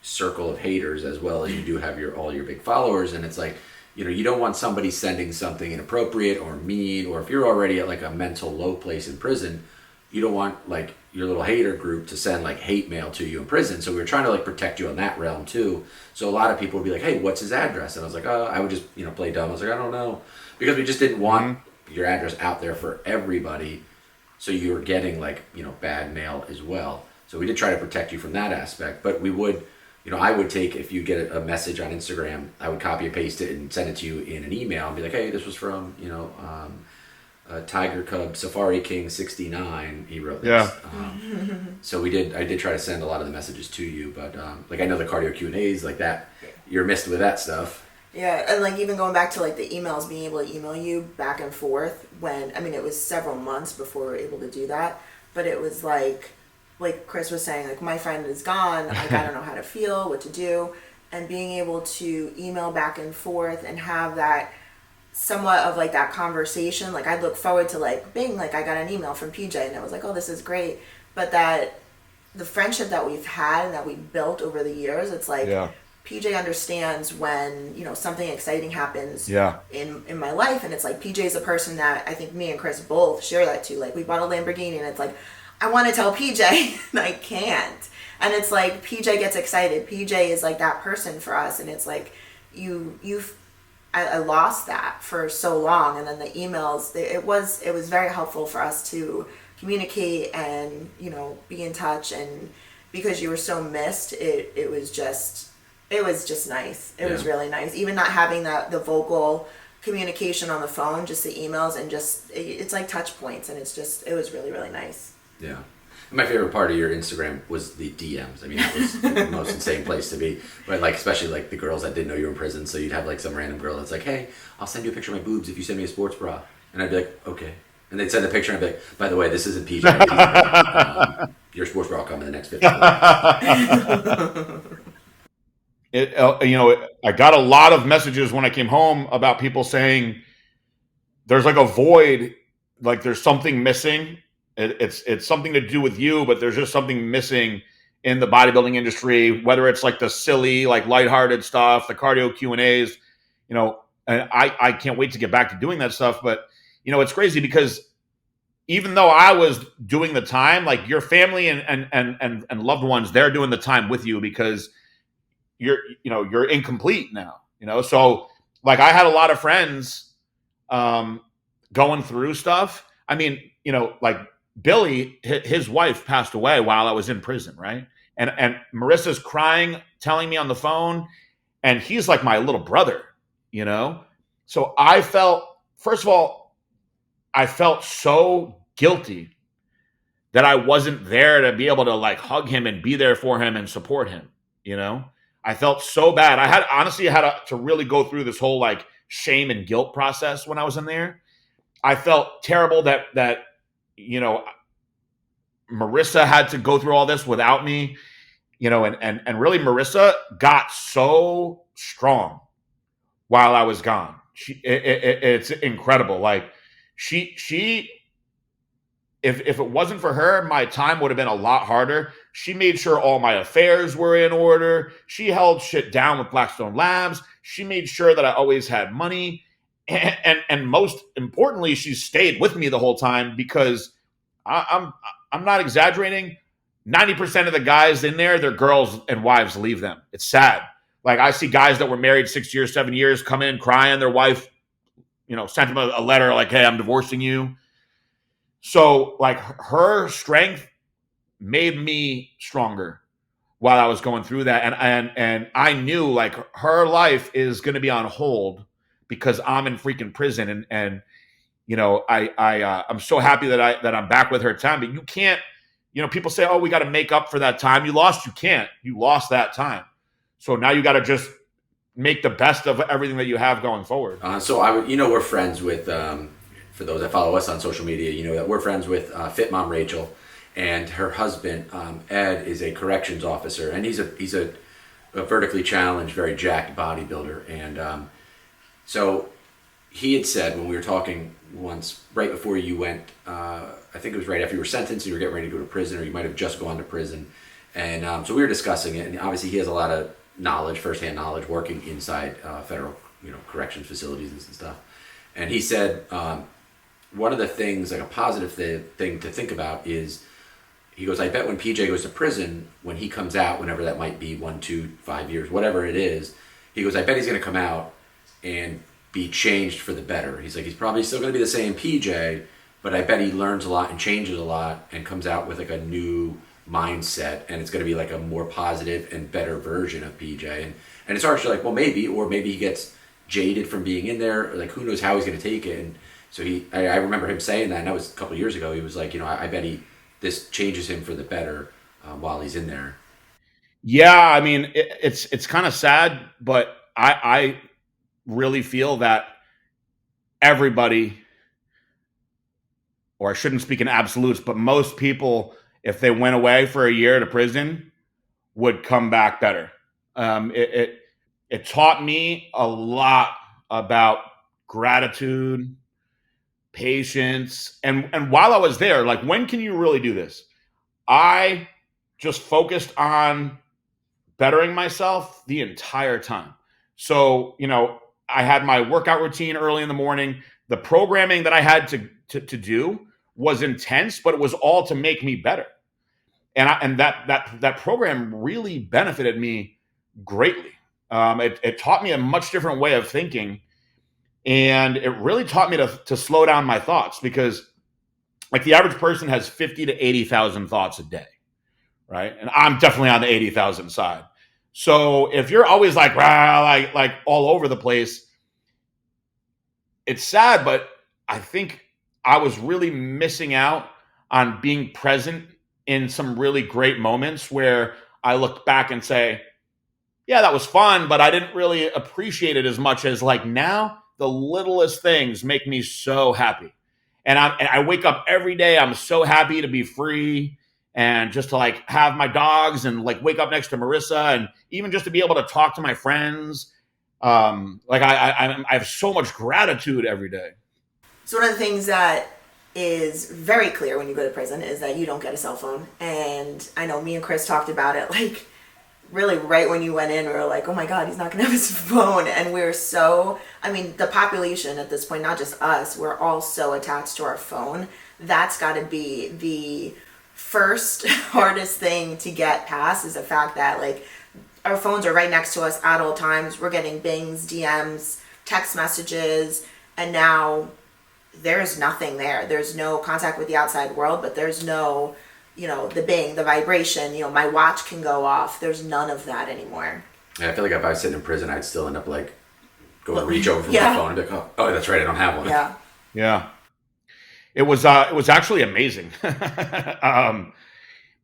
circle of haters, as well as you do have all your big followers. And it's like, you don't want somebody sending something inappropriate or mean, or if you're already at like a mental low place in prison, you don't want like your little hater group to send like hate mail to you in prison. So we were trying to like protect you on that realm too. So a lot of people would be like, hey, what's his address? And I was like, oh, I would just, play dumb. I was like, I don't know. Because we just didn't want your address out there for everybody. So you were getting like, bad mail as well. So we did try to protect you from that aspect. But we would, I would take, if you get a message on Instagram, I would copy and paste it and send it to you in an email and be like, hey, this was from, Tiger Cub Safari King 69. He wrote this. Yeah. So I did try to send a lot of the messages to you, but like I know the cardio Q&As like that, you're missed with that stuff. Yeah, and like even going back to like the emails, being able to email you back and forth it was several months before we were able to do that, but it was like Chris was saying, like, my friend is gone, like I don't know how to feel, what to do, and being able to email back and forth and have that somewhat of like that conversation. Like I'd look forward to like, bing, like I got an email from PJ and it was like, oh, this is great. But that the friendship that we've had and that we built over the years, it's like, yeah. PJ understands when, something exciting happens in my life. And it's like, PJ's a person that I think me and Chris both share that too. Like we bought a Lamborghini and it's like, I want to tell PJ and I can't. And it's like, PJ gets excited. PJ is like that person for us. And it's like, I lost that for so long. And then the emails, it was very helpful for us to communicate and, be in touch. And because you were so missed, it was just nice. It was really nice. Even not having the vocal communication on the phone, just the emails, and just, it's like touch points. And it was really, really nice. Yeah. My favorite part of your Instagram was the DMs. I mean, that was the most insane place to be. But like, especially like the girls that didn't know you were in prison. So you'd have like some random girl that's like, hey, I'll send you a picture of my boobs if you send me a sports bra. And I'd be like, okay. And they'd send the picture and I'd be like, by the way, this isn't PJ. Your sports bra will come in the next 15 minutes. I got a lot of messages when I came home about people saying there's like a void, like there's something missing It's something to do with you, but there's just something missing in the bodybuilding industry, whether it's like the silly, like lighthearted stuff, the cardio Q&As, and I can't wait to get back to doing that stuff. But, it's crazy because even though I was doing the time, like your family and loved ones, they're doing the time with you because you're incomplete now, So like I had a lot of friends um, going through stuff. I mean, like Billy, his wife passed away while I was in prison, right? And Marissa's crying, telling me on the phone, and he's like my little brother, you know. So I felt, first of all, I felt so guilty that I wasn't there to be able to like hug him and be there for him and support him, you know. I felt so bad. I had honestly had to really go through this whole like shame and guilt process when I was in there. I felt terrible that you know Marissa had to go through all this without me, and really Marissa got so strong while I was gone. It's incredible. Like she if it wasn't for her, my time would have been a lot harder. She made sure all my affairs were in order. She held shit down with Blackstone Labs. She made sure that I always had money. And most importantly, she stayed with me the whole time because I'm not exaggerating. 90% of the guys in there, their girls and wives leave them. It's sad. Like I see guys that were married 6 years, 7 years come in crying. Their wife, sent them a letter like, "Hey, I'm divorcing you." So like her strength made me stronger while I was going through that. And I knew like her life is going to be on hold because I'm in freaking prison. And I'm so happy that I'm back with her time. But you can't, people say, "Oh, we got to make up for that time you lost." You can't. You lost that time. So now you got to just make the best of everything that you have going forward. So we're friends with, for those that follow us on social media, that we're friends with Fit Mom Rachel, and her husband Ed is a corrections officer, and he's a vertically challenged, very jacked bodybuilder, and so he had said when we were talking once right before you went, I think it was right after you were sentenced, you were getting ready to go to prison, or you might have just gone to prison, and so we were discussing it, and obviously he has a lot of knowledge, firsthand knowledge, working inside federal, corrections facilities and stuff. And he said one of the things, like a positive thing to think about is, he goes, "I bet when PJ goes to prison, when he comes out, whenever that might be, 1, 2, 5 years, whatever it is, he goes, I bet he's going to come out and be changed for the better." He's like, he's probably still going to be the same PJ, but I bet he learns a lot and changes a lot and comes out with like a new mindset, and it's going to be like a more positive and better version of PJ. And it's actually like, well, maybe he gets jaded from being in there, or like who knows how he's going to take it. And so I remember him saying that, and that was a couple of years ago. He was like, I bet this changes him for the better while he's in there. Yeah, I mean, it's kind of sad, but I really feel that everybody, or I shouldn't speak in absolutes, but most people, if they went away for a year to prison, would come back better. It taught me a lot about gratitude, patience, and while I was there, like, when can you really do this? I just focused on bettering myself the entire time. So, I had my workout routine early in the morning. The programming that I had to do was intense, but it was all to make me better. And that program really benefited me greatly. It taught me a much different way of thinking, and it really taught me to slow down my thoughts, because like the average person has 50 to 80,000 thoughts a day, right? And I'm definitely on the 80,000 side. So if you're always like all over the place, it's sad, but I think I was really missing out on being present in some really great moments where I look back and say, yeah, that was fun, but I didn't really appreciate it as much as like now the littlest things make me so happy. And I wake up every day, I'm so happy to be free and just to like have my dogs and like wake up next to Marissa, and even just to be able to talk to my friends. Like I have so much gratitude every day. So one of the things that is very clear when you go to prison is that you don't get a cell phone. And I know me and Chris talked about it, like, really right when you went in, we were like, oh my God, he's not going to have his phone. And we're so, I mean, the population at this point, not just us, we're all so attached to our phone. That's got to be the first hardest thing to get past, is the fact that, like, our phones are right next to us at all times. We're getting bings, DMs, text messages, and now there's nothing there. There's no contact with the outside world, but there's no, the bing, the vibration, my watch can go off. There's none of that anymore. Yeah, I feel like if I was sitting in prison, I'd still end up like going to reach over for my phone and be like, oh, that's right, I don't have one. Yeah. Yeah. It was actually amazing.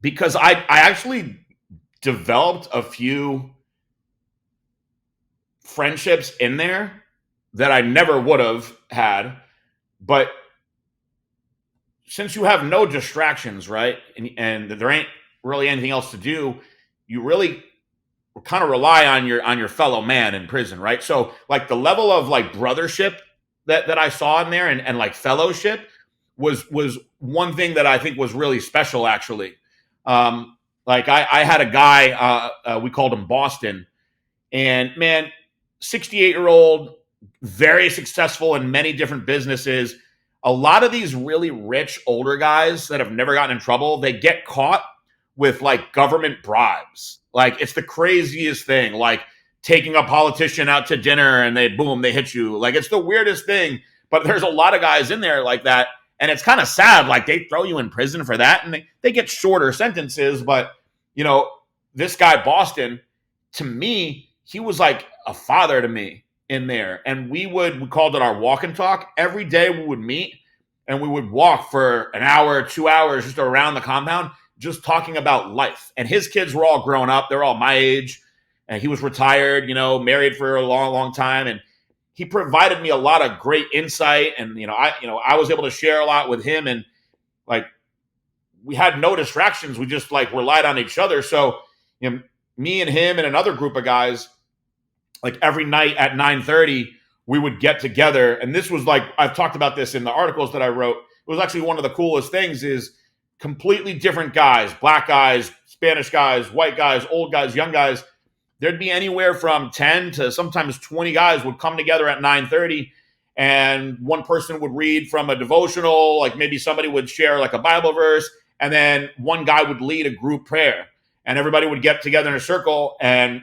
Because I actually developed a few friendships in there that I never would have had. But since you have no distractions, right, and there ain't really anything else to do, you really kind of rely on your fellow man in prison, right? So like the level of like brothership that I saw in there, and like fellowship was one thing that I think was really special, actually. Like I had a guy, we called him Boston, and man, 68-year-old, very successful in many different businesses. A lot of these really rich older guys that have never gotten in trouble, they get caught with like government bribes. Like it's the craziest thing, like taking a politician out to dinner and they hit you. Like it's the weirdest thing, but there's a lot of guys in there like that. And it's kind of sad. Like they throw you in prison for that, and they get shorter sentences. But, this guy, Boston, to me, he was like a father to me in there. And we called it our walk and talk. Every day we would meet and we would walk for an hour, 2 hours just around the compound, just talking about life. And his kids were all grown up. They're all my age. And he was retired, married for a long, long time. And he provided me a lot of great insight. And, I was able to share a lot with him. And like, we had no distractions. We just like relied on each other. So, me and him and another group of guys, like every night at 9:30, we would get together. And this was like, I've talked about this in the articles that I wrote. It was actually one of the coolest things, is completely different guys, black guys, Spanish guys, white guys, old guys, young guys. There'd be anywhere from 10 to sometimes 20 guys would come together at 9:30, and one person would read from a devotional, like maybe somebody would share like a Bible verse, and then one guy would lead a group prayer, and everybody would get together in a circle, and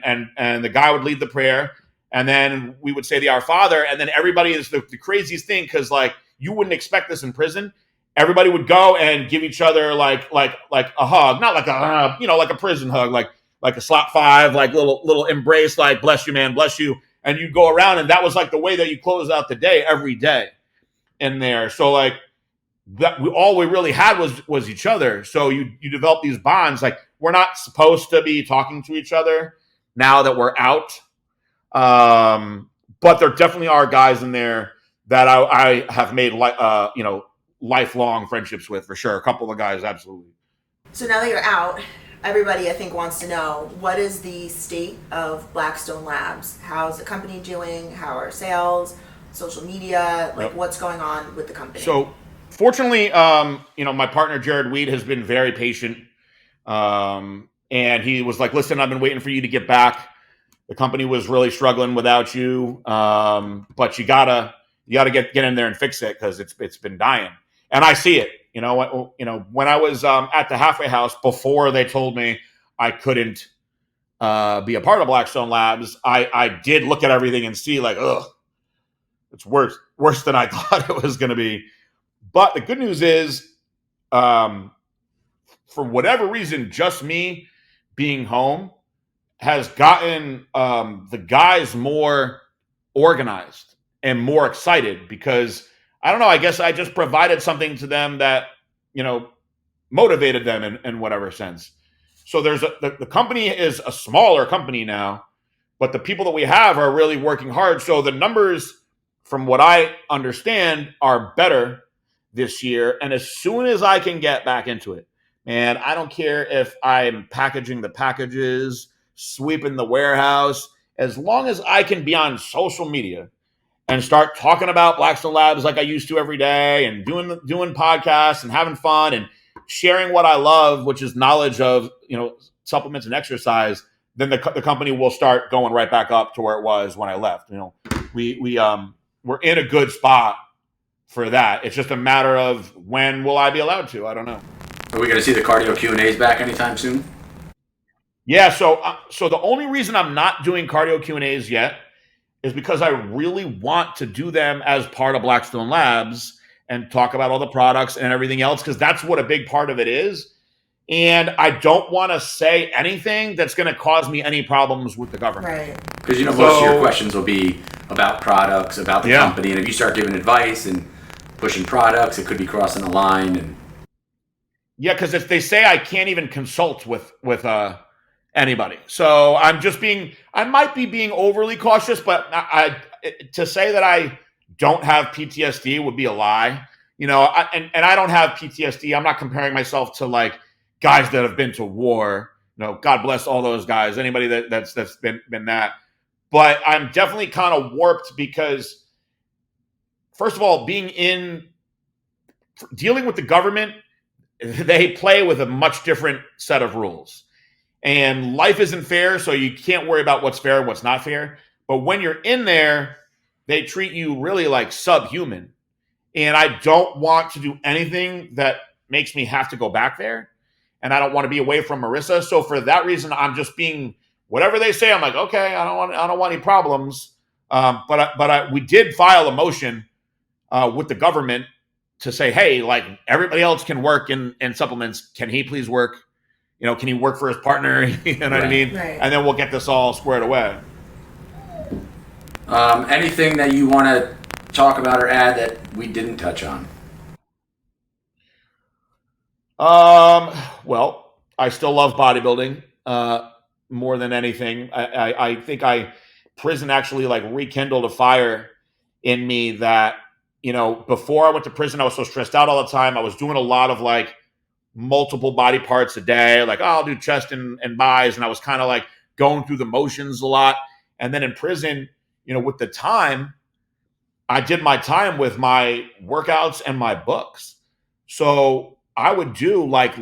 the guy would lead the prayer, and then we would say the Our Father, and then everybody is the craziest thing, because like you wouldn't expect this in prison. Everybody would go and give each other like a hug, not like a like a prison hug, like a slap five, like little embrace, like bless you, man, bless you. And you go around, and that was like the way that you close out the day every day in there. So like that, all we really had was each other. So you develop these bonds. Like we're not supposed to be talking to each other now that we're out, but there definitely are guys in there that I have made lifelong friendships with, for sure. A couple of guys, absolutely. So now that you're out, everybody, I think, wants to know, what is the state of Blackstone Labs? How's the company doing? How are sales, social media? Like, what's going on with the company? So, fortunately, my partner, Jared Weed, has been very patient. And he was like, listen, I've been waiting for you to get back. The company was really struggling without you. But you gotta get in there and fix it, because it's been dying. And I see it. When I was at the halfway house, before they told me I couldn't be a part of Blackstone Labs, I did look at everything and see like, ugh, it's worse than I thought it was going to be. But the good news is, for whatever reason, just me being home has gotten the guys more organized and more excited, because I don't know, I guess I just provided something to them that, motivated them in whatever sense. So the company is a smaller company now, but the people that we have are really working hard. So the numbers, from what I understand, are better this year. And as soon as I can get back into it, man, I don't care if I'm packaging the packages, sweeping the warehouse, as long as I can be on social media and start talking about Blackstone Labs like I used to every day, and doing podcasts and having fun and sharing what I love, which is knowledge of, supplements and exercise, then the company will start going right back up to where it was when I left. We're in a good spot for that. It's just a matter of when will I be allowed to? I don't know. Are we going to see the cardio Q&As back anytime soon? Yeah. So the only reason I'm not doing cardio Q&As yet is because I really want to do them as part of Blackstone Labs and talk about all the products and everything else, because that's what a big part of it is. And I don't want to say anything that's going to cause me any problems with the government. Right. Because most of your questions will be about products, about the company, and if you start giving advice and pushing products, it could be crossing the line. And yeah, because if they say I can't even consult with anybody, so I might be being overly cautious, but to say that I don't have PTSD would be a lie. And I don't have PTSD. I'm not comparing myself to like guys that have been to war. God bless all those guys. Anybody that's been that. But I'm definitely kind of warped because, first of all, dealing with the government, they play with a much different set of rules. And life isn't fair, so you can't worry about what's fair and what's not fair. But when you're in there, they treat you really like subhuman. And I don't want to do anything that makes me have to go back there. And I don't want to be away from Marissa. So for that reason, I'm just being whatever they say. I'm like, okay, I don't want any problems. But we did file a motion with the government to say, hey, like everybody else can work in supplements. Can he please work? Can he work for his partner? You know what I mean? Right. And then we'll get this all squared away. Anything that you want to talk about or add that we didn't touch on? Well, I still love bodybuilding more than anything. I think prison actually like rekindled a fire in me that, before I went to prison, I was so stressed out all the time. I was doing a lot of like multiple body parts a day. Like, I'll do chest and buys. And I was kind of like going through the motions a lot. And then in prison, with the time, I did my time with my workouts and my books. So I would do like,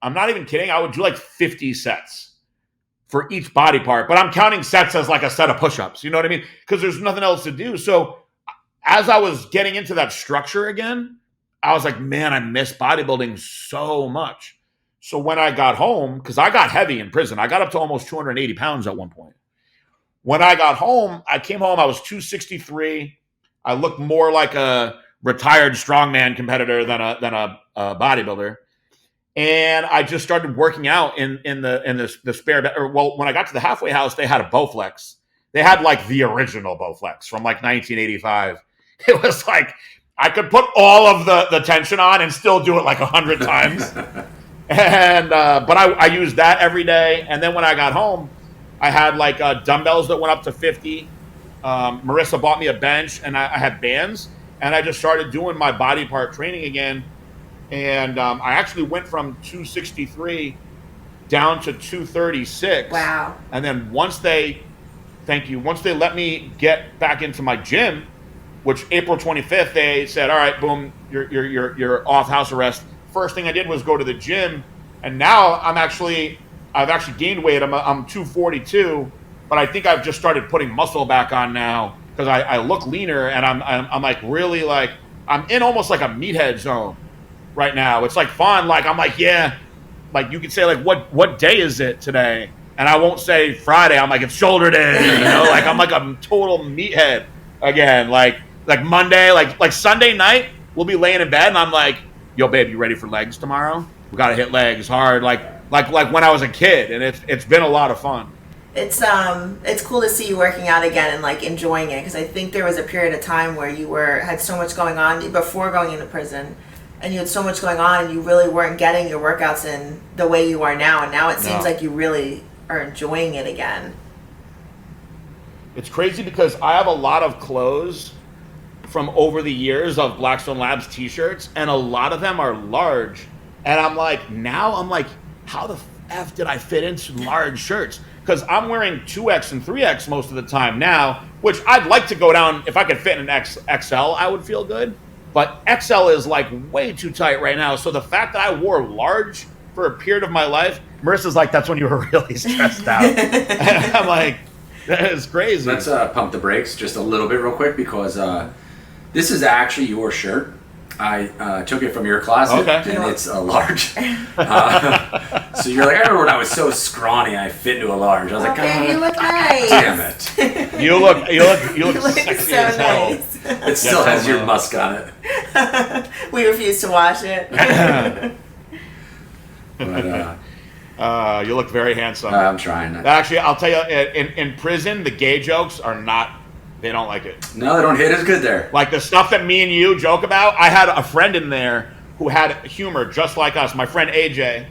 I'm not even kidding, I would do like 50 sets for each body part. But I'm counting sets as like a set of push-ups. You know what I mean? Because there's nothing else to do. So as I was getting into that structure again, I was like, man, I miss bodybuilding so much. So when I got home, because I got heavy in prison, I got up to almost 280 pounds at one point. When I got home, I came home, I was 263. I looked more like a retired strongman competitor than a bodybuilder. And I just started working out in the spare bed. Well, when I got to the halfway house, they had a Bowflex. They had like the original Bowflex from like 1985. It was like, I could put all of the tension on and still do it like 100 times. And but I used that every day. And then when I got home, I had like dumbbells that went up to 50. Marissa bought me a bench, and I had bands. And I just started doing my body part training again. And I actually went from 263 down to 236. Wow. And then once they let me get back into my gym, which April 25th, they said, all right, boom, you're off house arrest. First thing I did was go to the gym. And now I've actually gained weight. I'm 242, but I think I've just started putting muscle back on now because I look leaner, and I'm like really like, I'm in almost like a meathead zone right now. It's like fun. Like, I'm like, yeah, like you could say like, what day is it today? And I won't say Friday. I'm like, it's shoulder day, like I'm like a total meathead again. Like Monday, like Sunday night, we'll be laying in bed and I'm like, yo, babe, you ready for legs tomorrow? We got to hit legs hard. Like when I was a kid, and it's been a lot of fun. It's cool to see you working out again and like enjoying it, because I think there was a period of time where you had so much going on before going into prison, and you had so much going on and you really weren't getting your workouts in the way you are now, and now it seems like you really are enjoying it again. It's crazy because I have a lot of clothes from over the years of Blackstone Labs t-shirts, and a lot of them are large, and I'm like, how the F did I fit into large shirts? Because I'm wearing 2X and 3X most of the time now, which I'd like to go down. If I could fit in an XL, I would feel good. But XL is like way too tight right now. So the fact that I wore large for a period of my life, Marissa's like, that's when you were really stressed out. And I'm like, that is crazy. Let's pump the brakes just a little bit real quick because this is actually your shirt. I took it from your closet, and it's a large. So you're like, I remember when I was so scrawny, I fit into a large. I was like, God, you look nice. Damn it! You look sexy so as hell. Nice. It still has your musk on it. We refuse to wash it. But, you look very handsome. I'm trying. Actually, I'll tell you, in prison, the gay jokes are not. They don't like it. No, they don't hit as good there. Like the stuff that me and you joke about. I had a friend in there who had humor just like us. My friend AJ.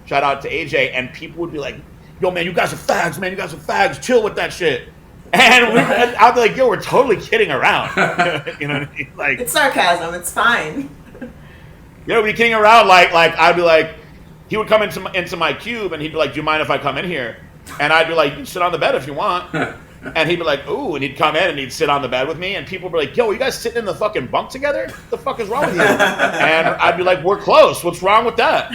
Shout out to AJ. And people would be like, yo, man, you guys are fags, man. You guys are fags. Chill with that shit. And I'd be like, yo, we're totally kidding around. You know what I mean? Like, it's sarcasm. It's fine. You know, we'd be kidding around. Like I'd be like, he would come into my cube and he'd be like, do you mind if I come in here? And I'd be like, you can sit on the bed if you want. And he'd be like, ooh, and he'd come in and he'd sit on the bed with me, and people would be like, yo, you guys sitting in the fucking bunk together? What the fuck is wrong with you? And I'd be like, we're close. What's wrong with that?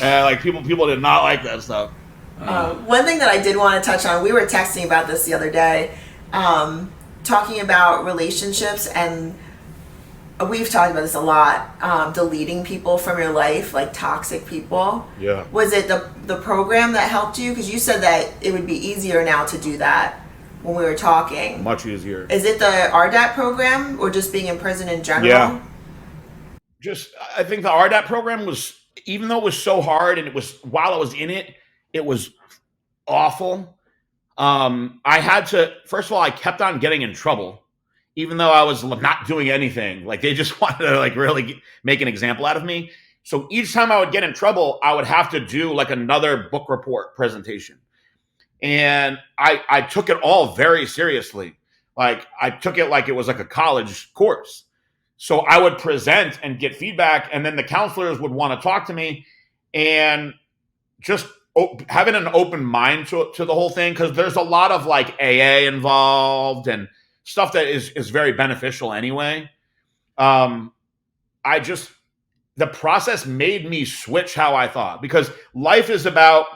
And like people did not like that stuff. One thing that I did want to touch on, we were texting about this the other day, talking about relationships, and we've talked about this a lot, deleting people from your life, like toxic people. Yeah. Was it the program that helped you? Because you said that it would be easier now to do that when we were talking. Much easier. Is it the RDAT program or just being in prison in general? Yeah. I think the RDAT program was, even though it was so hard and it was, while I was in it, it was awful. I had to, first of all, I kept on getting in trouble. Even though I was not doing anything, like they just wanted to like really make an example out of me. So each time I would get in trouble, I would have to do like another book report presentation. And I took it all very seriously. Like I took it like it was like a college course. So I would present and get feedback, and then the counselors would want to talk to me, and just having an open mind to the whole thing, because there's a lot of like AA involved and stuff that is very beneficial anyway. The process made me switch how I thought, because life is about,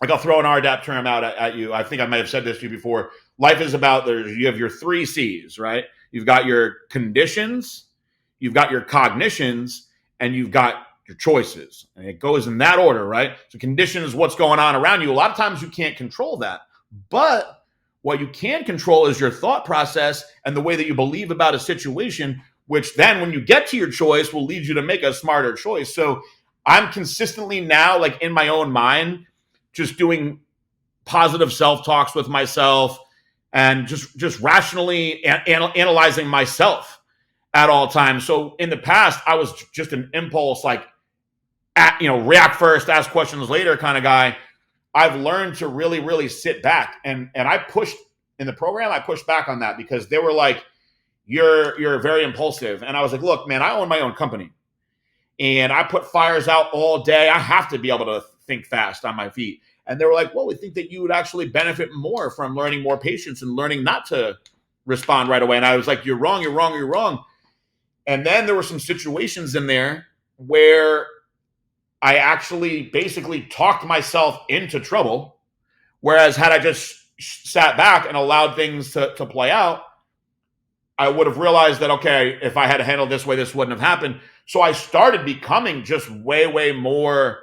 like I'll throw an RDAP term out at you. I think I might have said this to you before. Life is about, you have your 3 C's, right? You've got your conditions, you've got your cognitions, and you've got your choices. And it goes in that order, right? So condition is what's going on around you. A lot of times you can't control that. But what you can control is your thought process and the way that you believe about a situation, which then when you get to your choice will lead you to make a smarter choice. So I'm consistently now, like in my own mind, just doing positive self-talks with myself and just rationally analyzing myself at all times. So in the past, I was just an impulse, like, react first, ask questions later kind of guy. I've learned to really, really sit back. And I pushed in the program, I pushed back on that, because they were like, you're very impulsive. And I was like, look, man, I own my own company and I put fires out all day. I have to be able to think fast on my feet. And they were like, well, we think that you would actually benefit more from learning more patience and learning not to respond right away. And I was like, you're wrong, you're wrong, you're wrong. And then there were some situations in there where I actually basically talked myself into trouble. Whereas had I just sat back and allowed things to play out, I would have realized that, okay, if I had handled this way, this wouldn't have happened. So I started becoming just way, way more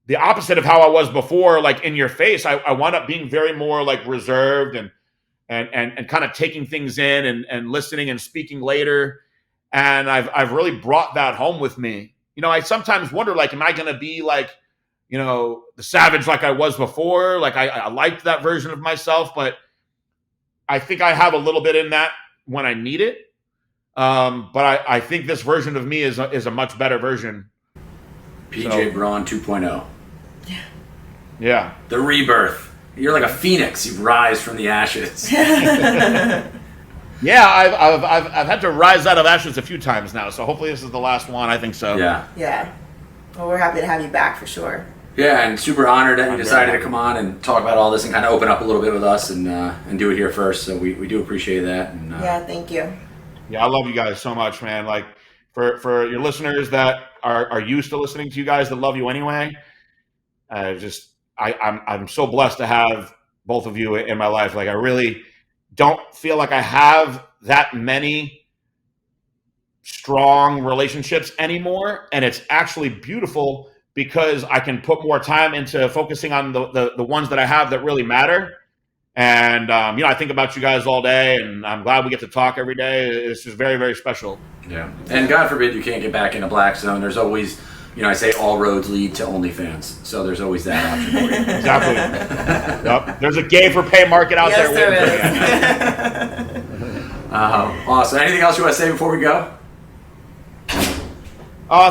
the opposite of how I was before, like in your face. I wound up being very more like reserved and kind of taking things in and listening and speaking later. And I've really brought that home with me. I sometimes wonder, like, am I going to be like, the savage like I was before? Like I liked that version of myself, but I think I have a little bit in that when I need it. But I think this version of me is a much better version. PJ Braun 2.0. Yeah. The rebirth. You're like a phoenix. You rise from the ashes. Yeah, I've had to rise out of ashes a few times now, so hopefully this is the last one. I think so. Yeah. Yeah. Well, we're happy to have you back for sure. Yeah, and super honored that you I'm decided very to come on and talk about all this and kind of open up a little bit with us and do it here first. So we do appreciate that. And, Yeah, thank you. Yeah, I love you guys so much, man. Like for your listeners that are used to listening to you guys that love you anyway, I'm so blessed to have both of you in my life. Like I really don't feel like I have that many strong relationships anymore, and it's actually beautiful because I can put more time into focusing on the ones that I have that really matter. And I think about you guys all day, and I'm glad we get to talk every day. It's just very, very special. Yeah, and God forbid you can't get back into Blackstone. There's always, I say all roads lead to OnlyFans, so there's always that option for you. Exactly. Yep. There's a gay for pay market out Yes, there. there is. Awesome. Anything else you want to say before we go?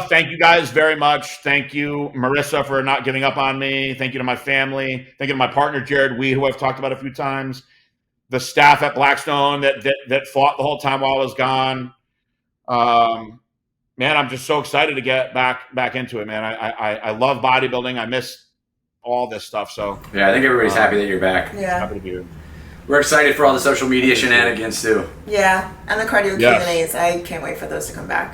Thank you guys very much. Thank you, Marissa, for not giving up on me. Thank you to my family. Thank you to my partner, Jared Weed, who I've talked about a few times. The staff at Blackstone that fought the whole time while I was gone. Man, I'm just so excited to get back into it, man. I love bodybuilding. I miss all this stuff. So yeah, I think everybody's happy that you're back. Yeah. Happy to be here. We're excited for all the social media shenanigans too. Yeah, and the cardio Q&As. I can't wait for those to come back.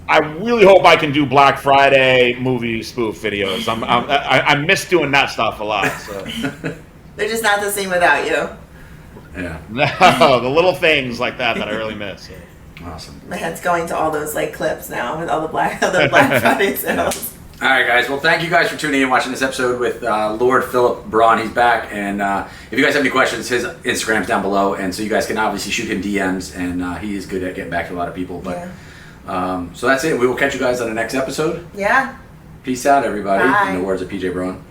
I really hope I can do Black Friday movie spoof videos. I miss doing that stuff a lot. So. They're just not the same without you. Yeah. No, the little things like that I really miss. Awesome. My head's going to all those like clips now with all the Black Friday sales. All right, guys. Well, thank you guys for tuning in and watching this episode with Lord Philip Braun. He's back, and if you guys have any questions, his Instagram's down below, and so you guys can obviously shoot him DMs, and he is good at getting back to a lot of people. But so that's it. We will catch you guys on the next episode. Yeah. Peace out, everybody. Bye. In the words of PJ Braun.